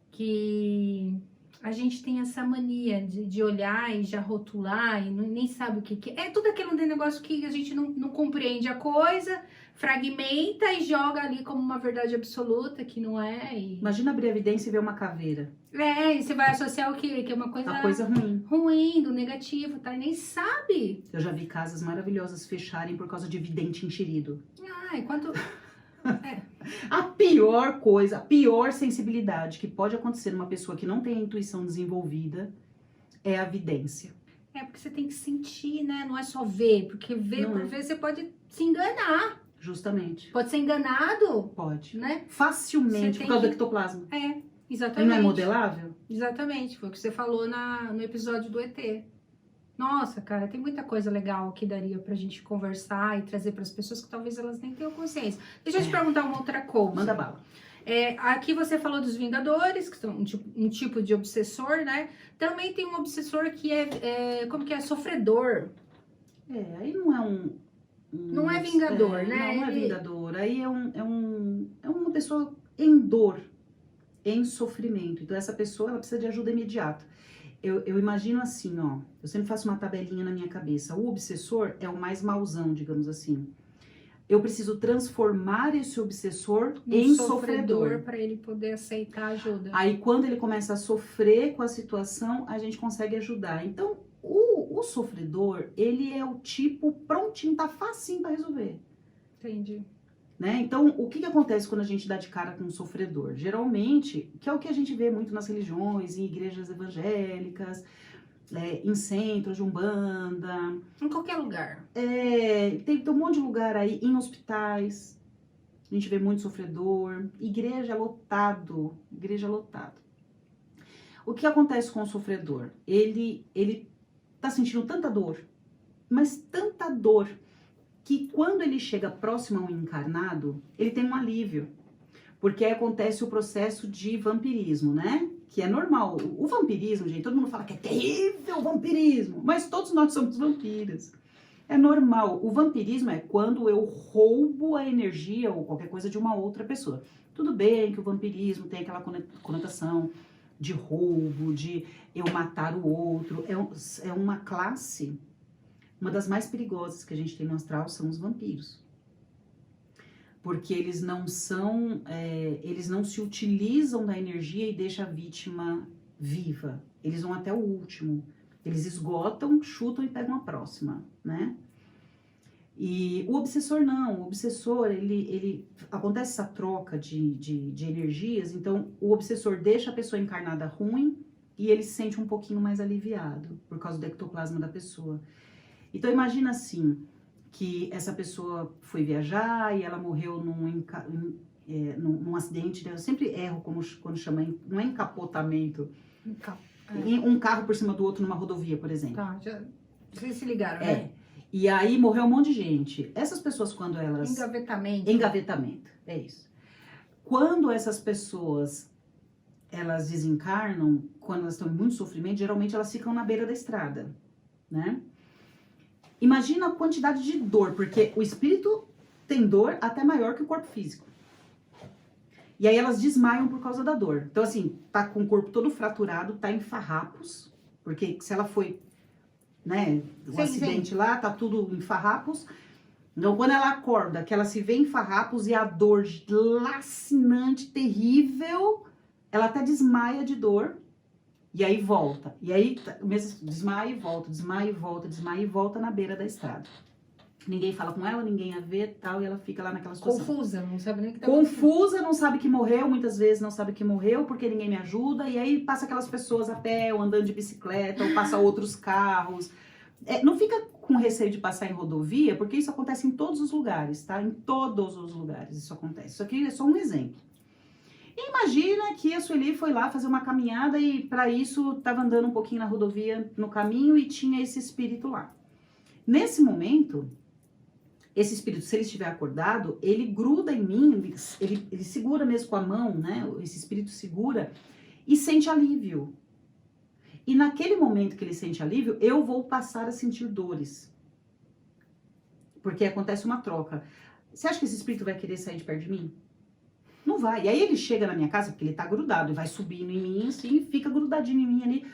S2: que a gente tem essa mania de olhar e já rotular e nem sabe o que é. É tudo aquele negócio que a gente não compreende a coisa, fragmenta e joga ali como uma verdade absoluta, que não é.
S1: Imagina abrir a evidência e ver uma caveira.
S2: E você vai associar o quê? Que é uma coisa...
S1: Uma coisa ruim.
S2: Ruim, do negativo, tá? E nem sabe.
S1: Eu já vi casas maravilhosas fecharem por causa de vidente enxerido.
S2: Enquanto...
S1: A pior coisa, a pior sensibilidade que pode acontecer numa pessoa que não tem a intuição desenvolvida é a vidência.
S2: Porque você tem que sentir, né? Não é só ver, porque ver por ver você pode se enganar.
S1: Justamente.
S2: Pode ser enganado?
S1: Pode.
S2: Né?
S1: Facilmente, por causa do ectoplasma.
S2: Exatamente.
S1: Ele não é modelável?
S2: Exatamente, foi o que você falou no episódio do ET. Nossa, cara, tem muita coisa legal que daria pra gente conversar e trazer pras pessoas que talvez elas nem tenham consciência. Deixa eu te perguntar uma outra coisa.
S1: Manda bala.
S2: Aqui você falou dos Vingadores, que são um tipo de obsessor, né? Também tem um obsessor que como que é? Sofredor.
S1: Aí não é
S2: não é vingador, né?
S1: Não é vingador. Aí é uma pessoa em dor, em sofrimento. Então essa pessoa ela precisa de ajuda imediata. Eu imagino assim, ó, eu sempre faço uma tabelinha na minha cabeça. O obsessor é o mais mauzão, digamos assim. Eu preciso transformar esse obsessor em sofredor.
S2: Para ele poder aceitar ajuda.
S1: Aí quando ele começa a sofrer com a situação, a gente consegue ajudar. Então, o sofredor, ele é o tipo prontinho, tá facinho para resolver.
S2: Entendi.
S1: Né? Então, o que acontece quando a gente dá de cara com um sofredor? Geralmente, que é o que a gente vê muito nas religiões, em igrejas evangélicas, em centros de umbanda.
S2: Em qualquer lugar.
S1: Tem um monte de lugar aí, em hospitais, a gente vê muito sofredor, igreja lotado. O que acontece com o sofredor? Ele tá sentindo tanta dor, mas tanta dor, que quando ele chega próximo ao encarnado, ele tem um alívio. Porque aí acontece o processo de vampirismo, né? Que é normal. O vampirismo, gente, todo mundo fala que é terrível o vampirismo, mas todos nós somos vampiros. É normal. O vampirismo é quando eu roubo a energia ou qualquer coisa de uma outra pessoa. Tudo bem que o vampirismo tem aquela conotação de roubo, de eu matar o outro. É uma classe... Uma das mais perigosas que a gente tem no astral são os vampiros. Porque eles não se utilizam da energia e deixam a vítima viva. Eles vão até o último. Eles esgotam, chutam e pegam a próxima, né? E o obsessor não. O obsessor, ele acontece essa troca de energias. Então, o obsessor deixa a pessoa encarnada ruim e ele se sente um pouquinho mais aliviado por causa do ectoplasma da pessoa. Então, imagina assim, que essa pessoa foi viajar e ela morreu num acidente, né? Eu sempre erro quando chama, não é encapotamento,
S2: É.
S1: um carro por cima do outro numa rodovia, por exemplo.
S2: Tá, vocês se ligaram, né?
S1: É. E aí morreu um monte de gente. Essas pessoas, quando elas...
S2: Engavetamento.
S1: Engavetamento, é isso. Quando essas pessoas, elas desencarnam, quando elas estão em muito sofrimento, geralmente elas ficam na beira da estrada, né? Imagina a quantidade de dor, porque o espírito tem dor até maior que o corpo físico. E aí elas desmaiam por causa da dor. Então, assim, tá com o corpo todo fraturado, tá em farrapos, porque se ela foi, né, um acidente lá, tá tudo em farrapos. Então, quando ela acorda, que ela se vê em farrapos e a dor lacinante, terrível, ela até desmaia de dor. E aí volta. E aí desmaia e volta, desmaia e volta, desmaia e volta na beira da estrada. Ninguém fala com ela, ninguém a vê, tal, e ela fica lá naquela situação.
S2: Confusa, não sabe nem o que tá
S1: Confusa, não sabe que morreu, muitas vezes não sabe que morreu, porque ninguém me ajuda, e aí passa aquelas pessoas a pé, ou andando de bicicleta, ou passa outros carros. Não fica com receio de passar em rodovia, porque isso acontece em todos os lugares, tá? Em todos os lugares isso acontece. Isso aqui é só um exemplo. E imagina que a Sueli foi lá fazer uma caminhada e para isso estava andando um pouquinho na rodovia no caminho e tinha esse espírito lá. Nesse momento, esse espírito, se ele estiver acordado, ele gruda em mim, ele segura mesmo com a mão, né? Esse espírito segura e sente alívio. E naquele momento que ele sente alívio, eu vou passar a sentir dores. Porque acontece uma troca. Você acha que esse espírito vai querer sair de perto de mim? Não vai. E aí ele chega na minha casa, porque ele tá grudado, e vai subindo em mim, assim, e fica grudadinho em mim ali.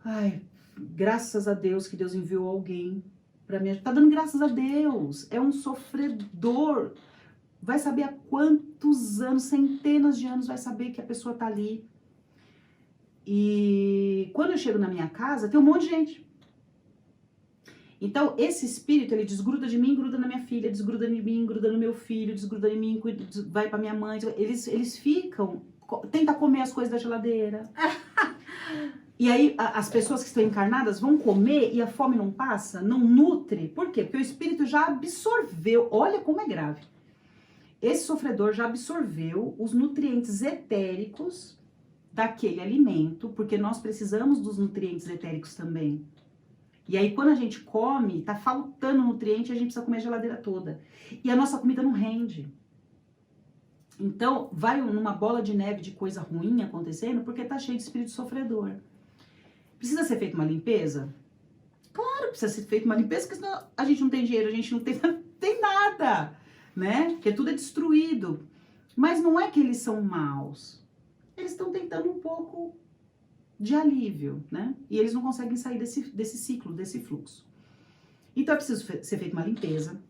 S1: Ai, graças a Deus que Deus enviou alguém pra mim. Tá dando graças a Deus. É um sofredor. Vai saber há quantos anos, centenas de anos, vai saber que a pessoa tá ali. E quando eu chego na minha casa, tem um monte de gente. Então, esse espírito, ele desgruda de mim, gruda na minha filha, desgruda de mim, gruda no meu filho, desgruda de mim, vai pra minha mãe. Eles ficam, tenta comer as coisas da geladeira. E aí, as pessoas que estão encarnadas vão comer e a fome não passa, não nutre. Por quê? Porque o espírito já absorveu, olha como é grave. Esse sofredor já absorveu os nutrientes etéricos daquele alimento, porque nós precisamos dos nutrientes etéricos também. E aí, quando a gente come, tá faltando nutriente, a gente precisa comer a geladeira toda. E a nossa comida não rende. Então, vai numa bola de neve de coisa ruim acontecendo, porque tá cheio de espírito sofredor. Precisa ser feita uma limpeza? Claro, precisa ser feita uma limpeza, porque senão a gente não tem dinheiro, a gente não tem nada, né? Porque tudo é destruído. Mas não é que eles são maus. Eles estão tentando um pouco de alívio, né? E eles não conseguem sair desse ciclo, desse fluxo. Então é preciso ser feita uma limpeza,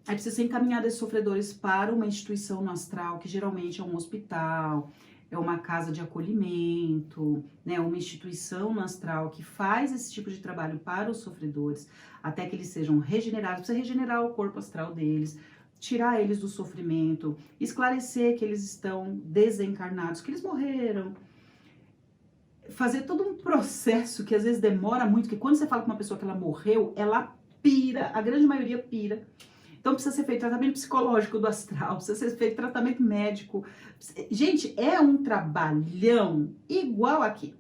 S1: é preciso ser encaminhado esses sofredores para uma instituição no astral, que geralmente é um hospital, é uma casa de acolhimento, né? Uma instituição no astral que faz esse tipo de trabalho para os sofredores, até que eles sejam regenerados. Precisa regenerar o corpo astral deles, tirar eles do sofrimento, esclarecer que eles estão desencarnados, que eles morreram, fazer todo um processo que às vezes demora muito, que quando você fala com uma pessoa que ela morreu, ela pira, a grande maioria pira. Então precisa ser feito tratamento psicológico do astral, precisa ser feito tratamento médico. Gente, é um trabalhão igual aqui.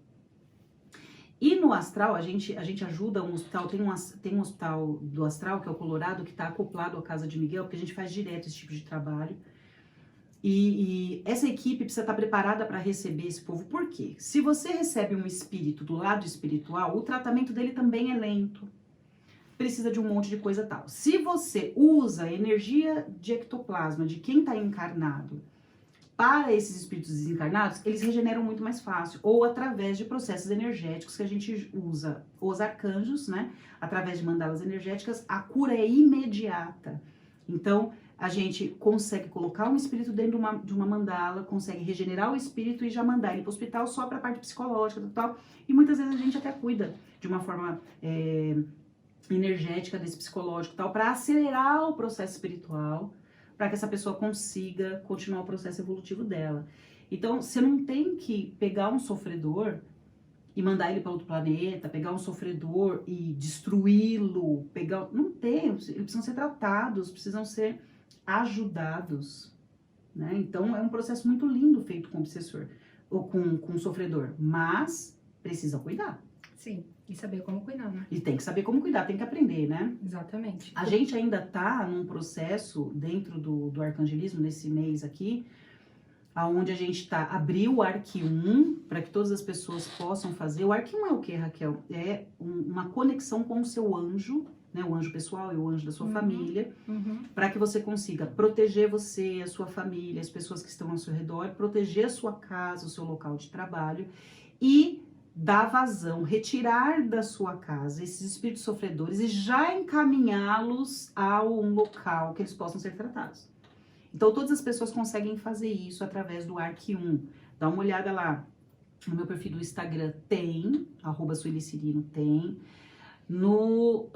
S1: E no astral, a gente ajuda um hospital, tem um hospital do astral, que é o Colorado, que está acoplado à Casa de Miguel, porque a gente faz direto esse tipo de trabalho. E essa equipe precisa estar preparada para receber esse povo. Por quê? Se você recebe um espírito do lado espiritual, o tratamento dele também é lento. Precisa de um monte de coisa tal. Se você usa a energia de ectoplasma de quem está encarnado para esses espíritos desencarnados, eles regeneram muito mais fácil. Ou através de processos energéticos que a gente usa os arcanjos, né? Através de mandalas energéticas, a cura é imediata. Então, a gente consegue colocar um espírito dentro de uma mandala, consegue regenerar o espírito e já mandar ele para o hospital só para a parte psicológica e tal. E muitas vezes a gente até cuida de uma forma energética desse psicológico e tal, para acelerar o processo espiritual, para que essa pessoa consiga continuar o processo evolutivo dela. Então, você não tem que pegar um sofredor e mandar ele para outro planeta, pegar um sofredor e destruí-lo, não tem, eles precisam ser tratados, precisam ser ajudados, né? Então, é um processo muito lindo feito com o obsessor, ou com o sofredor, mas precisa cuidar.
S2: Sim, e saber como cuidar, né?
S1: E tem que saber como cuidar, tem que aprender, né?
S2: Exatamente.
S1: A gente ainda tá num processo dentro do arcangelismo, nesse mês aqui, aonde a gente abriu o Arque 1 para que todas as pessoas possam fazer. O Arque 1 é o que, Raquel? É uma conexão com o seu anjo, né? O anjo pessoal e o anjo da sua família, para que você consiga proteger você, a sua família, as pessoas que estão ao seu redor, proteger a sua casa, o seu local de trabalho e dar vazão, retirar da sua casa esses espíritos sofredores e já encaminhá-los a um local que eles possam ser tratados. Então, todas as pessoas conseguem fazer isso através do Arque 1. Dá uma olhada lá no meu perfil do Instagram, tem, @suelicirino tem. No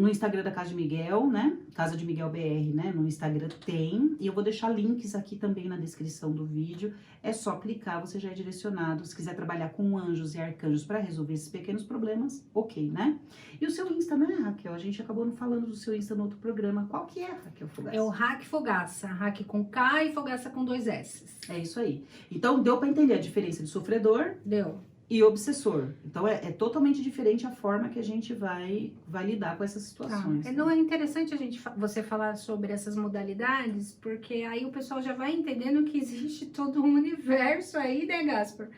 S1: Instagram da Casa de Miguel, né? Casa de Miguel BR, né? No Instagram tem. E eu vou deixar links aqui também na descrição do vídeo. É só clicar, você já é direcionado. Se quiser trabalhar com anjos e arcanjos para resolver esses pequenos problemas, ok, né? E o seu Insta, né, Raquel? A gente acabou não falando do seu Insta no outro programa. Qual que é, Raquel Fogaça?
S2: É o Hack Fogaça. Hack com K e Fogaça com 2 S.
S1: É isso aí. Então, deu para entender a diferença de sofredor
S2: Deu.
S1: e obsessor. Então, é totalmente diferente a forma que a gente vai lidar com essas situações.
S2: Tá. Não é interessante você falar sobre essas modalidades, porque aí o pessoal já vai entendendo que existe todo um universo aí, né, Gaspar?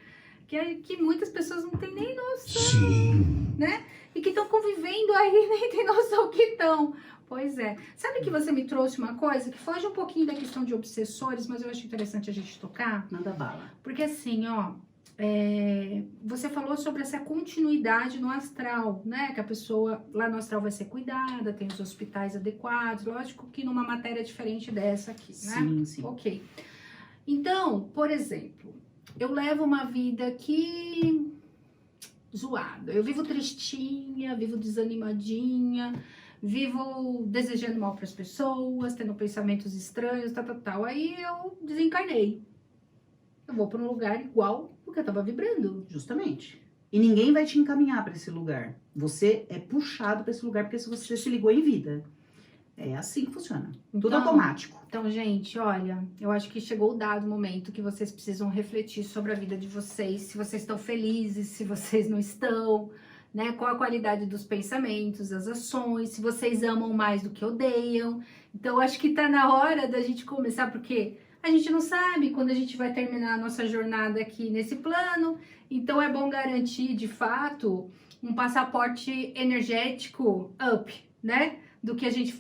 S2: Que muitas pessoas não têm nem noção,
S3: Sim.
S2: né? E que estão convivendo aí, nem tem noção que estão. Pois é. Sabe que você me trouxe uma coisa que foge um pouquinho da questão de obsessores, mas eu acho interessante a gente tocar?
S1: Manda bala.
S2: Porque assim, ó, você falou sobre essa continuidade no astral, né? Que a pessoa lá no astral vai ser cuidada, tem os hospitais adequados, lógico que numa matéria diferente dessa aqui, né?
S1: Sim, sim.
S2: Ok. Então, por exemplo, eu levo uma vida que zoada. Eu vivo tristinha, vivo desanimadinha, vivo desejando mal para as pessoas, tendo pensamentos estranhos, tal. Aí eu desencarnei. Eu vou para um lugar igual o que eu tava vibrando.
S1: Justamente. E ninguém vai te encaminhar para esse lugar. Você é puxado para esse lugar porque você se ligou em vida. É assim que funciona. Tudo
S2: Então,
S1: automático.
S2: Então, gente, olha, eu acho que chegou o dado momento que vocês precisam refletir sobre a vida de vocês, se vocês estão felizes, se vocês não estão, né? Qual a qualidade dos pensamentos, das ações, se vocês amam mais do que odeiam. Então, acho que tá na hora da gente começar, porque a gente não sabe quando a gente vai terminar a nossa jornada aqui nesse plano, então é bom garantir, de fato, um passaporte energético up, né? Do que a gente...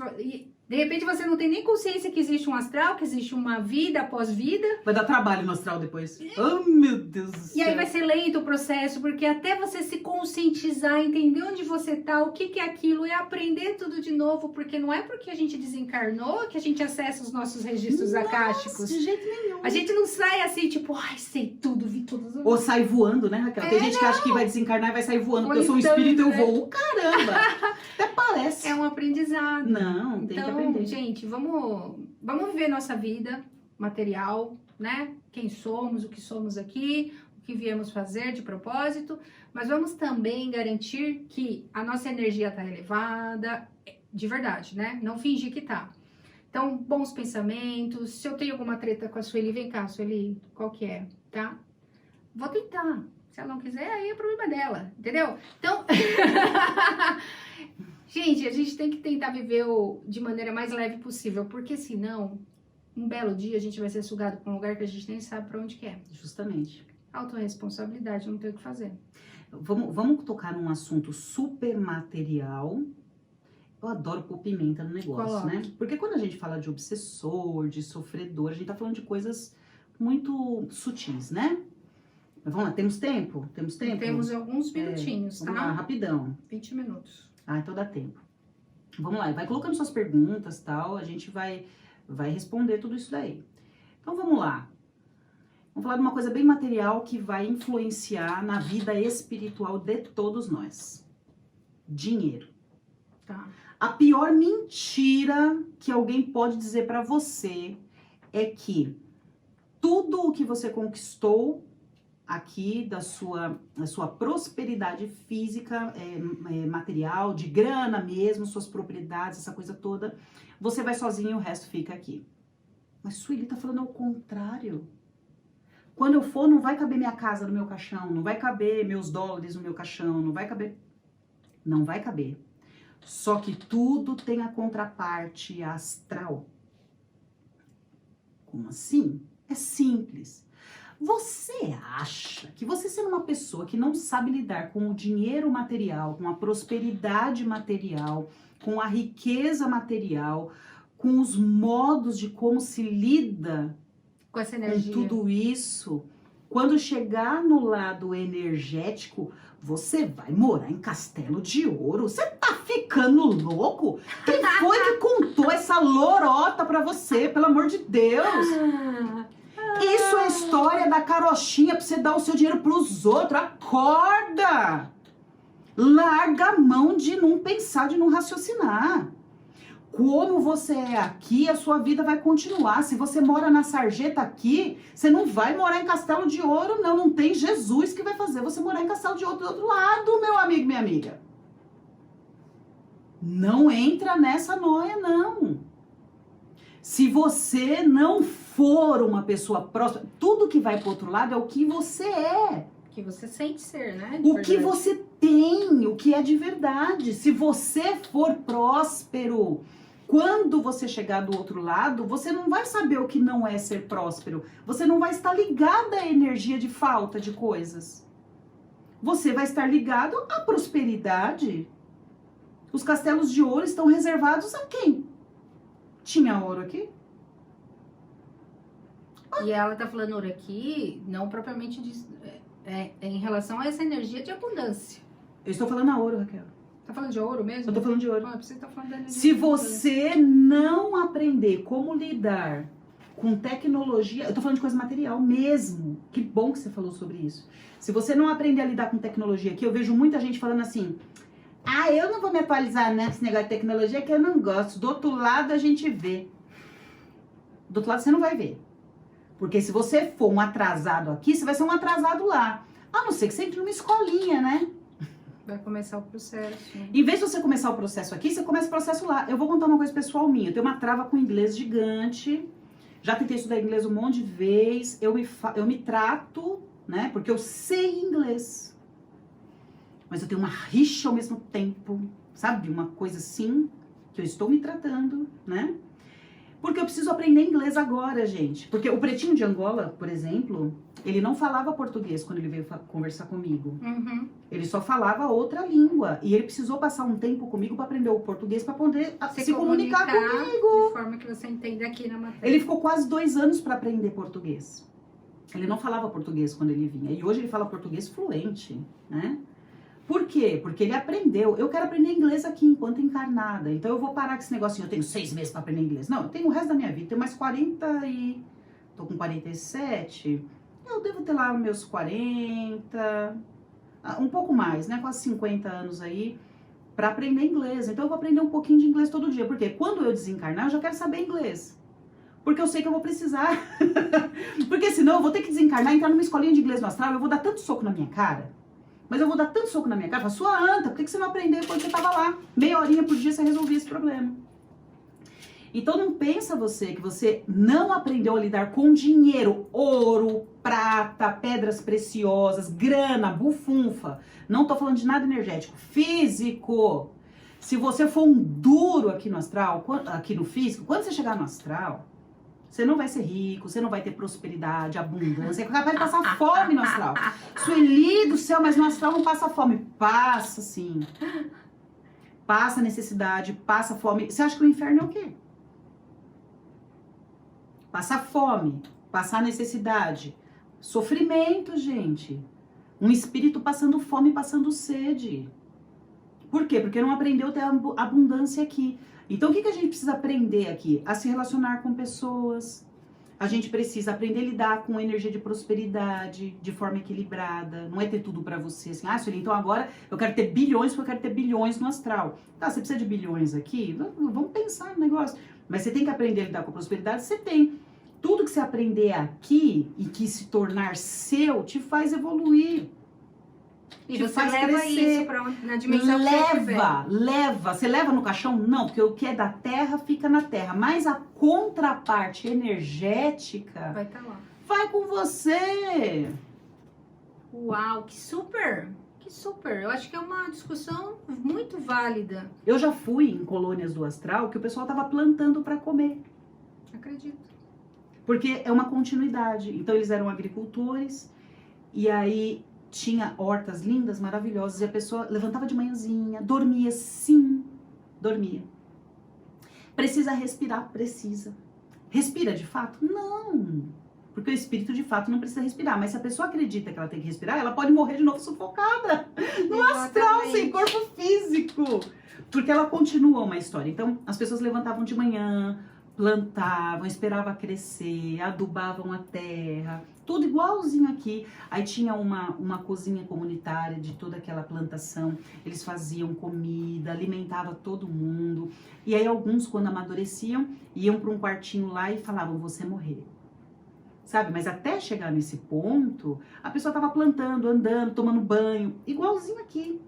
S2: De repente você não tem nem consciência que existe um astral, que existe uma vida após vida.
S1: Vai dar trabalho no astral depois. Oh, meu Deus do céu.
S2: E aí vai ser lento o processo, porque até você se conscientizar, entender onde você tá, o que é aquilo, e aprender tudo de novo, porque não é porque a gente desencarnou que a gente acessa os nossos registros acásticos.
S1: De jeito nenhum.
S2: A gente não sai assim, tipo, ai, sei tudo, vi tudo.
S1: Ou sai voando, né, Raquel? Tem gente que acha que vai desencarnar e vai sair voando, porque eu sou um
S2: Voando,
S1: espírito, eu
S2: né?
S1: voo. Caramba! Até parece.
S2: É um aprendizado.
S1: Não, tem que
S2: Então,
S1: aprender.
S2: gente, vamos viver nossa vida material, né? Quem somos, o que somos aqui, o que viemos fazer de propósito, mas vamos também garantir que a nossa energia tá elevada, de verdade, né? Não fingir que tá. Então, bons pensamentos. Se eu tenho alguma treta com a Sueli, vem cá, Sueli, qual que é, tá? Vou tentar. Se ela não quiser, aí é problema dela, entendeu? Então, gente, a gente tem que tentar viver de maneira mais leve possível, porque senão, um belo dia a gente vai ser sugado para um lugar que a gente nem sabe para onde que é.
S1: Justamente.
S2: Autorresponsabilidade, não tem o que fazer.
S1: Vamos tocar num assunto super material. Eu adoro pôr pimenta no negócio,
S2: Coloque.
S1: né? Porque quando a gente fala de obsessor, de sofredor, a gente tá falando de coisas muito sutis, né? Mas vamos lá, temos tempo? Temos tempo?
S2: Temos alguns minutinhos,
S1: Vamos lá,
S2: tá?
S1: rapidão.
S2: 20 minutos.
S1: Ah, então dá tempo. Vamos lá, vai colocando suas perguntas e tal, a gente vai responder tudo isso daí. Então vamos lá. Vamos falar de uma coisa bem material que vai influenciar na vida espiritual de todos nós. Dinheiro.
S2: Tá.
S1: A pior mentira que alguém pode dizer pra você é que tudo o que você conquistou aqui da sua prosperidade física, material, de grana mesmo, suas propriedades, essa coisa toda, você vai sozinho e o resto fica aqui. Mas Sueli tá falando ao contrário. Quando eu for, não vai caber minha casa no meu caixão, não vai caber meus dólares no meu caixão, não vai caber. Não vai caber. Só que tudo tem a contraparte astral. Como assim? É simples. Você acha que você sendo uma pessoa que não sabe lidar com o dinheiro material, com a prosperidade material, com a riqueza material, com os modos de como se lida
S2: Com essa
S1: com
S2: energia.
S1: tudo isso, quando chegar no lado energético, você vai morar em Castelo de Ouro? Você tá ficando louco? Quem foi que contou essa lorota pra você, pelo amor de Deus? Isso é história da carochinha pra você dar o seu dinheiro pros outros. Acorda! Larga a mão de não pensar, de não raciocinar. Como você é aqui, a sua vida vai continuar. Se você mora na sarjeta aqui, você não vai morar em Castelo de Ouro, não. Não tem Jesus que vai fazer você morar em Castelo de Ouro do outro lado, meu amigo, minha amiga. Não entra nessa noia, não. Se você não for uma pessoa próxima, tudo que vai pro outro lado é o que você é.
S2: Que você sente ser, né? De
S1: O que
S2: verdade.
S1: você tem, o que é de verdade. Se você for próspero, quando você chegar do outro lado, você não vai saber o que não é ser próspero. Você não vai estar ligada à energia de falta de coisas. Você vai estar ligado à prosperidade. Os castelos de ouro estão reservados a quem? Tinha ouro aqui?
S2: E ela tá falando ouro aqui, não propriamente em relação a essa energia de abundância.
S1: Eu estou falando a ouro, Raquel.
S2: Tá falando de ouro mesmo?
S1: Eu tô falando de ouro.
S2: Ah, você tá falando da energia
S1: Se
S2: de abundância.
S1: você não aprender como lidar com tecnologia, eu tô falando de coisa material mesmo. Que bom que você falou sobre isso. Se você não aprender a lidar com tecnologia, que eu vejo muita gente falando assim: ah, eu não vou me atualizar nesse negócio de tecnologia que eu não gosto. Do outro lado a gente vê. Do outro lado você não vai ver. Porque se você for um atrasado aqui, você vai ser um atrasado lá. A não ser que você entre numa escolinha, né?
S2: Vai começar o processo.
S1: Em vez de você começar o processo aqui, você começa o processo lá. Eu vou contar uma coisa pessoal minha. Eu tenho uma trava com inglês gigante. Já tentei estudar inglês um monte de vezes. Eu me trato, né? Porque eu sei inglês. Mas eu tenho uma rixa ao mesmo tempo. Sabe? Uma coisa assim, que eu estou me tratando, né? Porque eu preciso aprender inglês agora, gente. Porque o pretinho de Angola, por exemplo, ele não falava português quando ele veio conversar comigo.
S2: Uhum.
S1: Ele só falava outra língua. E ele precisou passar um tempo comigo para aprender o português, para poder se comunicar comigo.
S2: De forma que você entende aqui na matéria.
S1: Ele ficou quase 2 anos para aprender português. Ele não falava português quando ele vinha. E hoje ele fala português fluente, né? Por quê? Porque ele aprendeu. Eu quero aprender inglês aqui enquanto encarnada. Então eu vou parar com esse negocinho. Eu tenho 6 meses para aprender inglês. Não, eu tenho o resto da minha vida. Tenho mais 40 e... Tô com 47. Eu devo ter lá meus 40... Um pouco mais, né? Quase 50 anos aí. Para aprender inglês. Então eu vou aprender um pouquinho de inglês todo dia. Porque quando eu desencarnar, eu já quero saber inglês. Porque eu sei que eu vou precisar. Porque senão eu vou ter que desencarnar, entrar numa escolinha de inglês no astral. Eu vou dar tanto soco na minha cara. Mas eu vou dar tanto soco na minha cara, falo, sua anta, por que você não aprendeu quando você tava lá? Meia horinha por dia você resolvia esse problema. Então não pensa você que você não aprendeu a lidar com dinheiro, ouro, prata, pedras preciosas, grana, bufunfa. Não tô falando de nada energético, físico. Se você for um duro aqui no astral, aqui no físico, quando você chegar no astral, você não vai ser rico, você não vai ter prosperidade, abundância, é capaz de passar fome no astral. Sueli do céu, mas no astral não passa fome. Passa sim. Passa necessidade, passa fome. Você acha que o inferno é o quê? Passa fome, passar necessidade. Sofrimento, gente. Um espírito passando fome, passando sede. Por quê? Porque não aprendeu a ter abundância aqui. Então, o que a gente precisa aprender aqui? A se relacionar com pessoas. A gente precisa aprender a lidar com energia de prosperidade, de forma equilibrada. Não é ter tudo pra você, assim, ah, Sueli, então agora eu quero ter bilhões, porque eu quero ter bilhões no astral. Tá, você precisa de bilhões aqui? Vamos pensar no negócio. Mas você tem que aprender a lidar com a prosperidade, você tem. Tudo que você aprender aqui e que se tornar seu, te faz evoluir.
S2: E
S1: te
S2: você
S1: faz
S2: leva
S1: crescer.
S2: isso na dimensão que você tiver.
S1: Leva. Você leva no caixão? Não, porque o que é da terra fica na terra. Mas a contraparte energética
S2: Vai estar lá.
S1: vai com você.
S2: Uau, que super! Que super! Eu acho que é uma discussão muito válida.
S1: Eu já fui em colônias do astral que o pessoal tava plantando para comer.
S2: Acredito.
S1: Porque é uma continuidade. Então eles eram agricultores e aí tinha hortas lindas, maravilhosas, e a pessoa levantava de manhãzinha, dormia, sim, dormia. Precisa respirar? Precisa. Respira de fato? Não. Porque o espírito de fato não precisa respirar. Mas se a pessoa acredita que ela tem que respirar, ela pode morrer de novo sufocada no astral, sem corpo físico. Porque ela continua uma história. Então, as pessoas levantavam de manhã, plantavam, esperavam crescer, adubavam a terra, tudo igualzinho aqui. Aí tinha uma cozinha comunitária de toda aquela plantação, eles faziam comida, alimentavam todo mundo. E aí alguns, quando amadureciam, iam para um quartinho lá e falavam, você morreu. Sabe, mas até chegar nesse ponto, a pessoa estava plantando, andando, tomando banho, igualzinho aqui.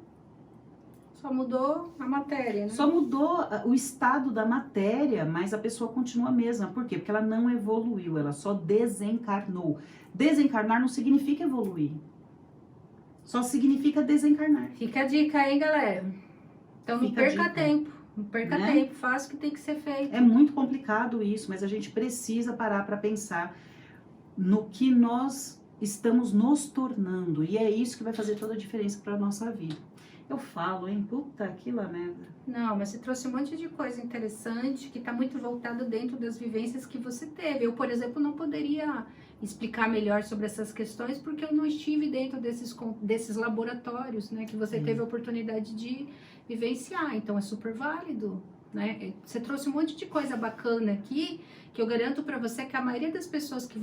S2: Só mudou a matéria, né?
S1: Só mudou o estado da matéria, mas a pessoa continua a mesma. Por quê? Porque ela não evoluiu, ela só desencarnou. Desencarnar não significa evoluir. Só significa desencarnar.
S2: Fica a dica aí, galera. Então não
S1: Fica a
S2: perca
S1: dica.
S2: tempo. Não perca
S1: Né?
S2: tempo, faça o que tem que ser feito.
S1: É muito complicado isso, mas a gente precisa parar para pensar no que nós estamos nos tornando. E é isso que vai fazer toda a diferença para a nossa vida. Eu falo, hein? Puta, que lá merda.
S2: Não, mas você trouxe um monte de coisa interessante que está muito voltado dentro das vivências que você teve. Eu, por exemplo, não poderia explicar melhor sobre essas questões porque eu não estive dentro desses laboratórios, né? Que você teve a oportunidade de vivenciar. Então, é super válido, né? Você trouxe um monte de coisa bacana aqui que eu garanto para você que a maioria das pessoas que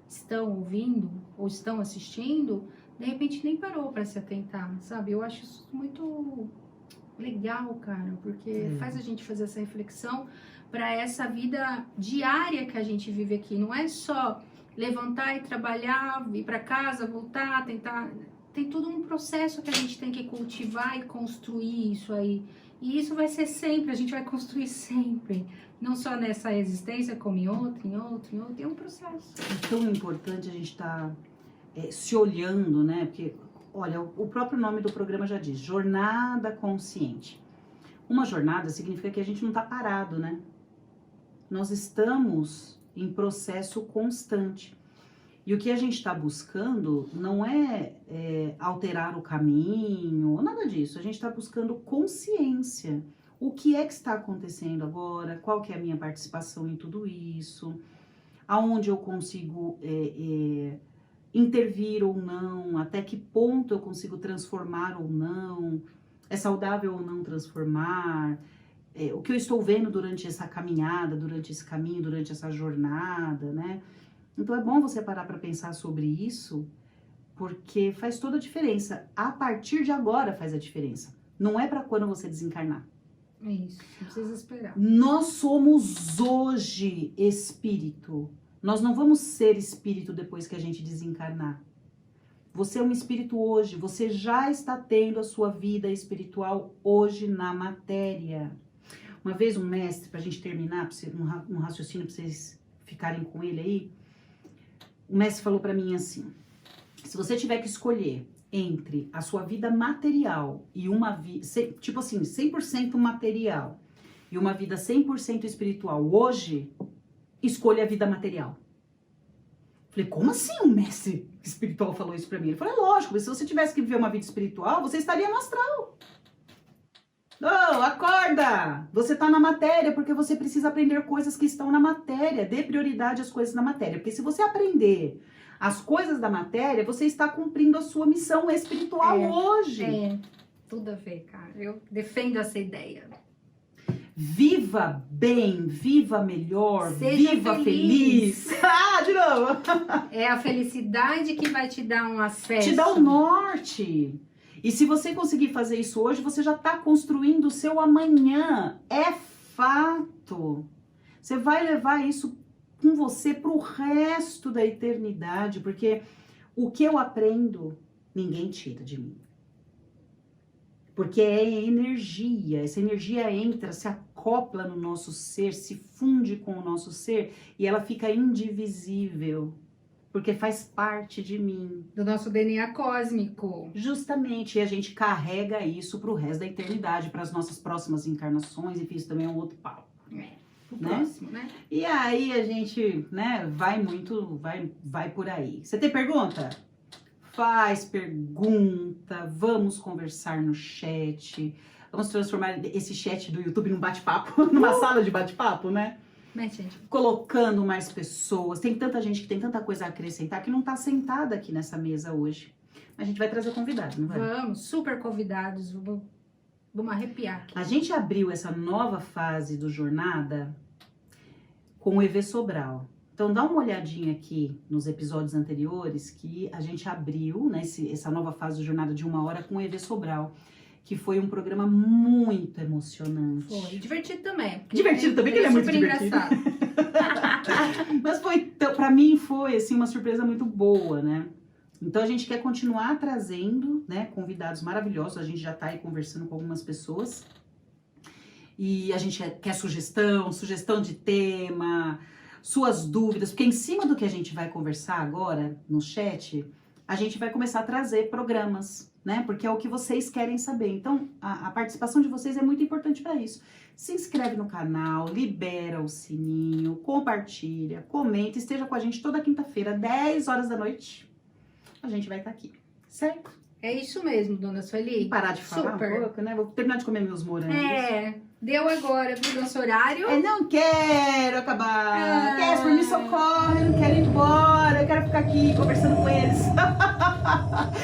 S2: estão ouvindo ou estão assistindo, de repente nem parou para se atentar, sabe? Eu acho isso muito legal, cara, porque faz a gente fazer essa reflexão para essa vida diária que a gente vive aqui. Não é só levantar e trabalhar, ir para casa, voltar, tentar. Tem todo um processo que a gente tem que cultivar e construir isso aí. E isso vai ser sempre, a gente vai construir sempre. Não só nessa existência, como em outra, em outra, em outra. É um processo.
S1: É tão importante a gente estar se olhando, né? Porque, olha, o próprio nome do programa já diz, jornada consciente. Uma jornada significa que a gente não está parado, né? Nós estamos em processo constante. E o que a gente está buscando não é alterar o caminho, nada disso. A gente está buscando consciência. O que é que está acontecendo agora? Qual que é a minha participação em tudo isso? Aonde eu consigo intervir ou não? Até que ponto eu consigo transformar ou não? É saudável ou não transformar? O que eu estou vendo durante essa caminhada, durante esse caminho, durante essa jornada, né? Então é bom você parar para pensar sobre isso, porque faz toda a diferença. A partir de agora faz a diferença. Não é para quando você desencarnar.
S2: É isso, não precisa esperar.
S1: Nós somos hoje espírito. Nós não vamos ser espírito depois que a gente desencarnar. Você é um espírito hoje, você já está tendo a sua vida espiritual hoje na matéria. Uma vez um mestre, para a gente terminar, um raciocínio para vocês ficarem com ele aí, o mestre falou para mim assim, se você tiver que escolher entre a sua vida material e uma vida, tipo assim, 100% material e uma vida 100% espiritual hoje, escolha a vida material. Falei, como assim um mestre espiritual falou isso pra mim? Ele falou, é lógico, se você tivesse que viver uma vida espiritual, você estaria no astral. Oh, acorda! Você tá na matéria porque você precisa aprender coisas que estão na matéria. Dê prioridade às coisas da matéria. Porque se você aprender as coisas da matéria, você está cumprindo a sua missão espiritual hoje.
S2: É, tudo a ver, cara. Eu defendo essa ideia.
S1: Viva bem, viva melhor,
S2: Seja
S1: viva feliz. Ah, de novo.
S2: É a felicidade que vai te dar um acesso.
S1: Te dá o norte. E se você conseguir fazer isso hoje, você já está construindo o seu amanhã. É fato. Você vai levar isso com você para o resto da eternidade, porque o que eu aprendo ninguém tira de mim. Porque é energia, essa energia entra, se acopla no nosso ser, se funde com o nosso ser e ela fica indivisível, porque faz parte de mim.
S2: Do nosso DNA cósmico.
S1: Justamente, e a gente carrega isso pro resto da eternidade, para as nossas próximas encarnações, enfim, isso também é um outro papo.
S2: O
S1: Né?
S2: próximo, né?
S1: E aí a gente, né, vai por aí. Você tem pergunta? Faz pergunta, vamos conversar no chat, vamos transformar esse chat do YouTube num bate-papo, numa sala de bate-papo, né?
S2: Mas, gente,
S1: Colocando mais pessoas, tem tanta gente que tem tanta coisa a acrescentar que não tá sentada aqui nessa mesa hoje. A gente vai trazer convidado, não vai?
S2: vamos, super convidados, vamos arrepiar aqui.
S1: A gente abriu essa nova fase do Jornada com o EV Sobral. Então, dá uma olhadinha aqui nos episódios anteriores que a gente abriu, né, essa nova fase do Jornada de 1 hora com o EV Sobral, que foi um programa muito emocionante.
S2: Foi divertido também.
S1: Divertido também, que ele é muito
S2: super
S1: divertido.
S2: engraçado.
S1: Mas pra mim foi, assim, uma surpresa muito boa, né? Então, a gente quer continuar trazendo, né, convidados maravilhosos. A gente já tá aí conversando com algumas pessoas. E a gente quer sugestão de tema, suas dúvidas, porque em cima do que a gente vai conversar agora no chat, a gente vai começar a trazer programas, né? Porque é o que vocês querem saber. Então, a participação de vocês é muito importante para isso. Se inscreve no canal, libera o sininho, compartilha, comenta, esteja com a gente toda quinta-feira, 10 horas da noite. A gente vai estar aqui, certo?
S2: É isso mesmo, dona Sueli.
S1: Parar de falar
S2: Super.
S1: um pouco, né? Vou terminar de comer meus morangos.
S2: Deu agora pro nosso horário.
S1: Eu não quero acabar.
S2: Ah.
S1: Casper, me socorre, eu não quero ir embora. Eu quero ficar aqui conversando com eles.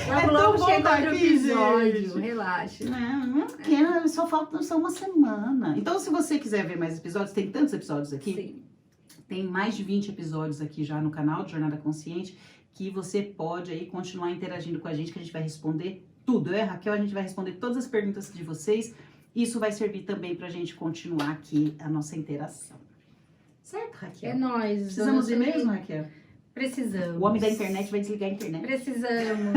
S2: Logo,
S1: tão
S2: logo
S1: bom
S2: chega
S1: tá
S2: outro
S1: aqui,
S2: episódio.
S1: gente.
S2: Relaxa.
S1: Não quero, só falta só uma semana. Então, se você quiser ver mais episódios, tem tantos episódios aqui.
S2: Sim.
S1: Tem mais de 20 episódios aqui já no canal de Jornada Consciente, que você pode aí continuar interagindo com a gente, que a gente vai responder tudo. Eu e a Raquel, a gente vai responder todas as perguntas de vocês. Isso vai servir também pra gente continuar aqui a nossa interação. Certo, Raquel?
S2: É nóis.
S1: Precisamos de
S2: dona
S1: e-mails,
S2: Sueli.
S1: Raquel?
S2: Precisamos.
S1: O homem da internet vai desligar a internet.
S2: Precisamos.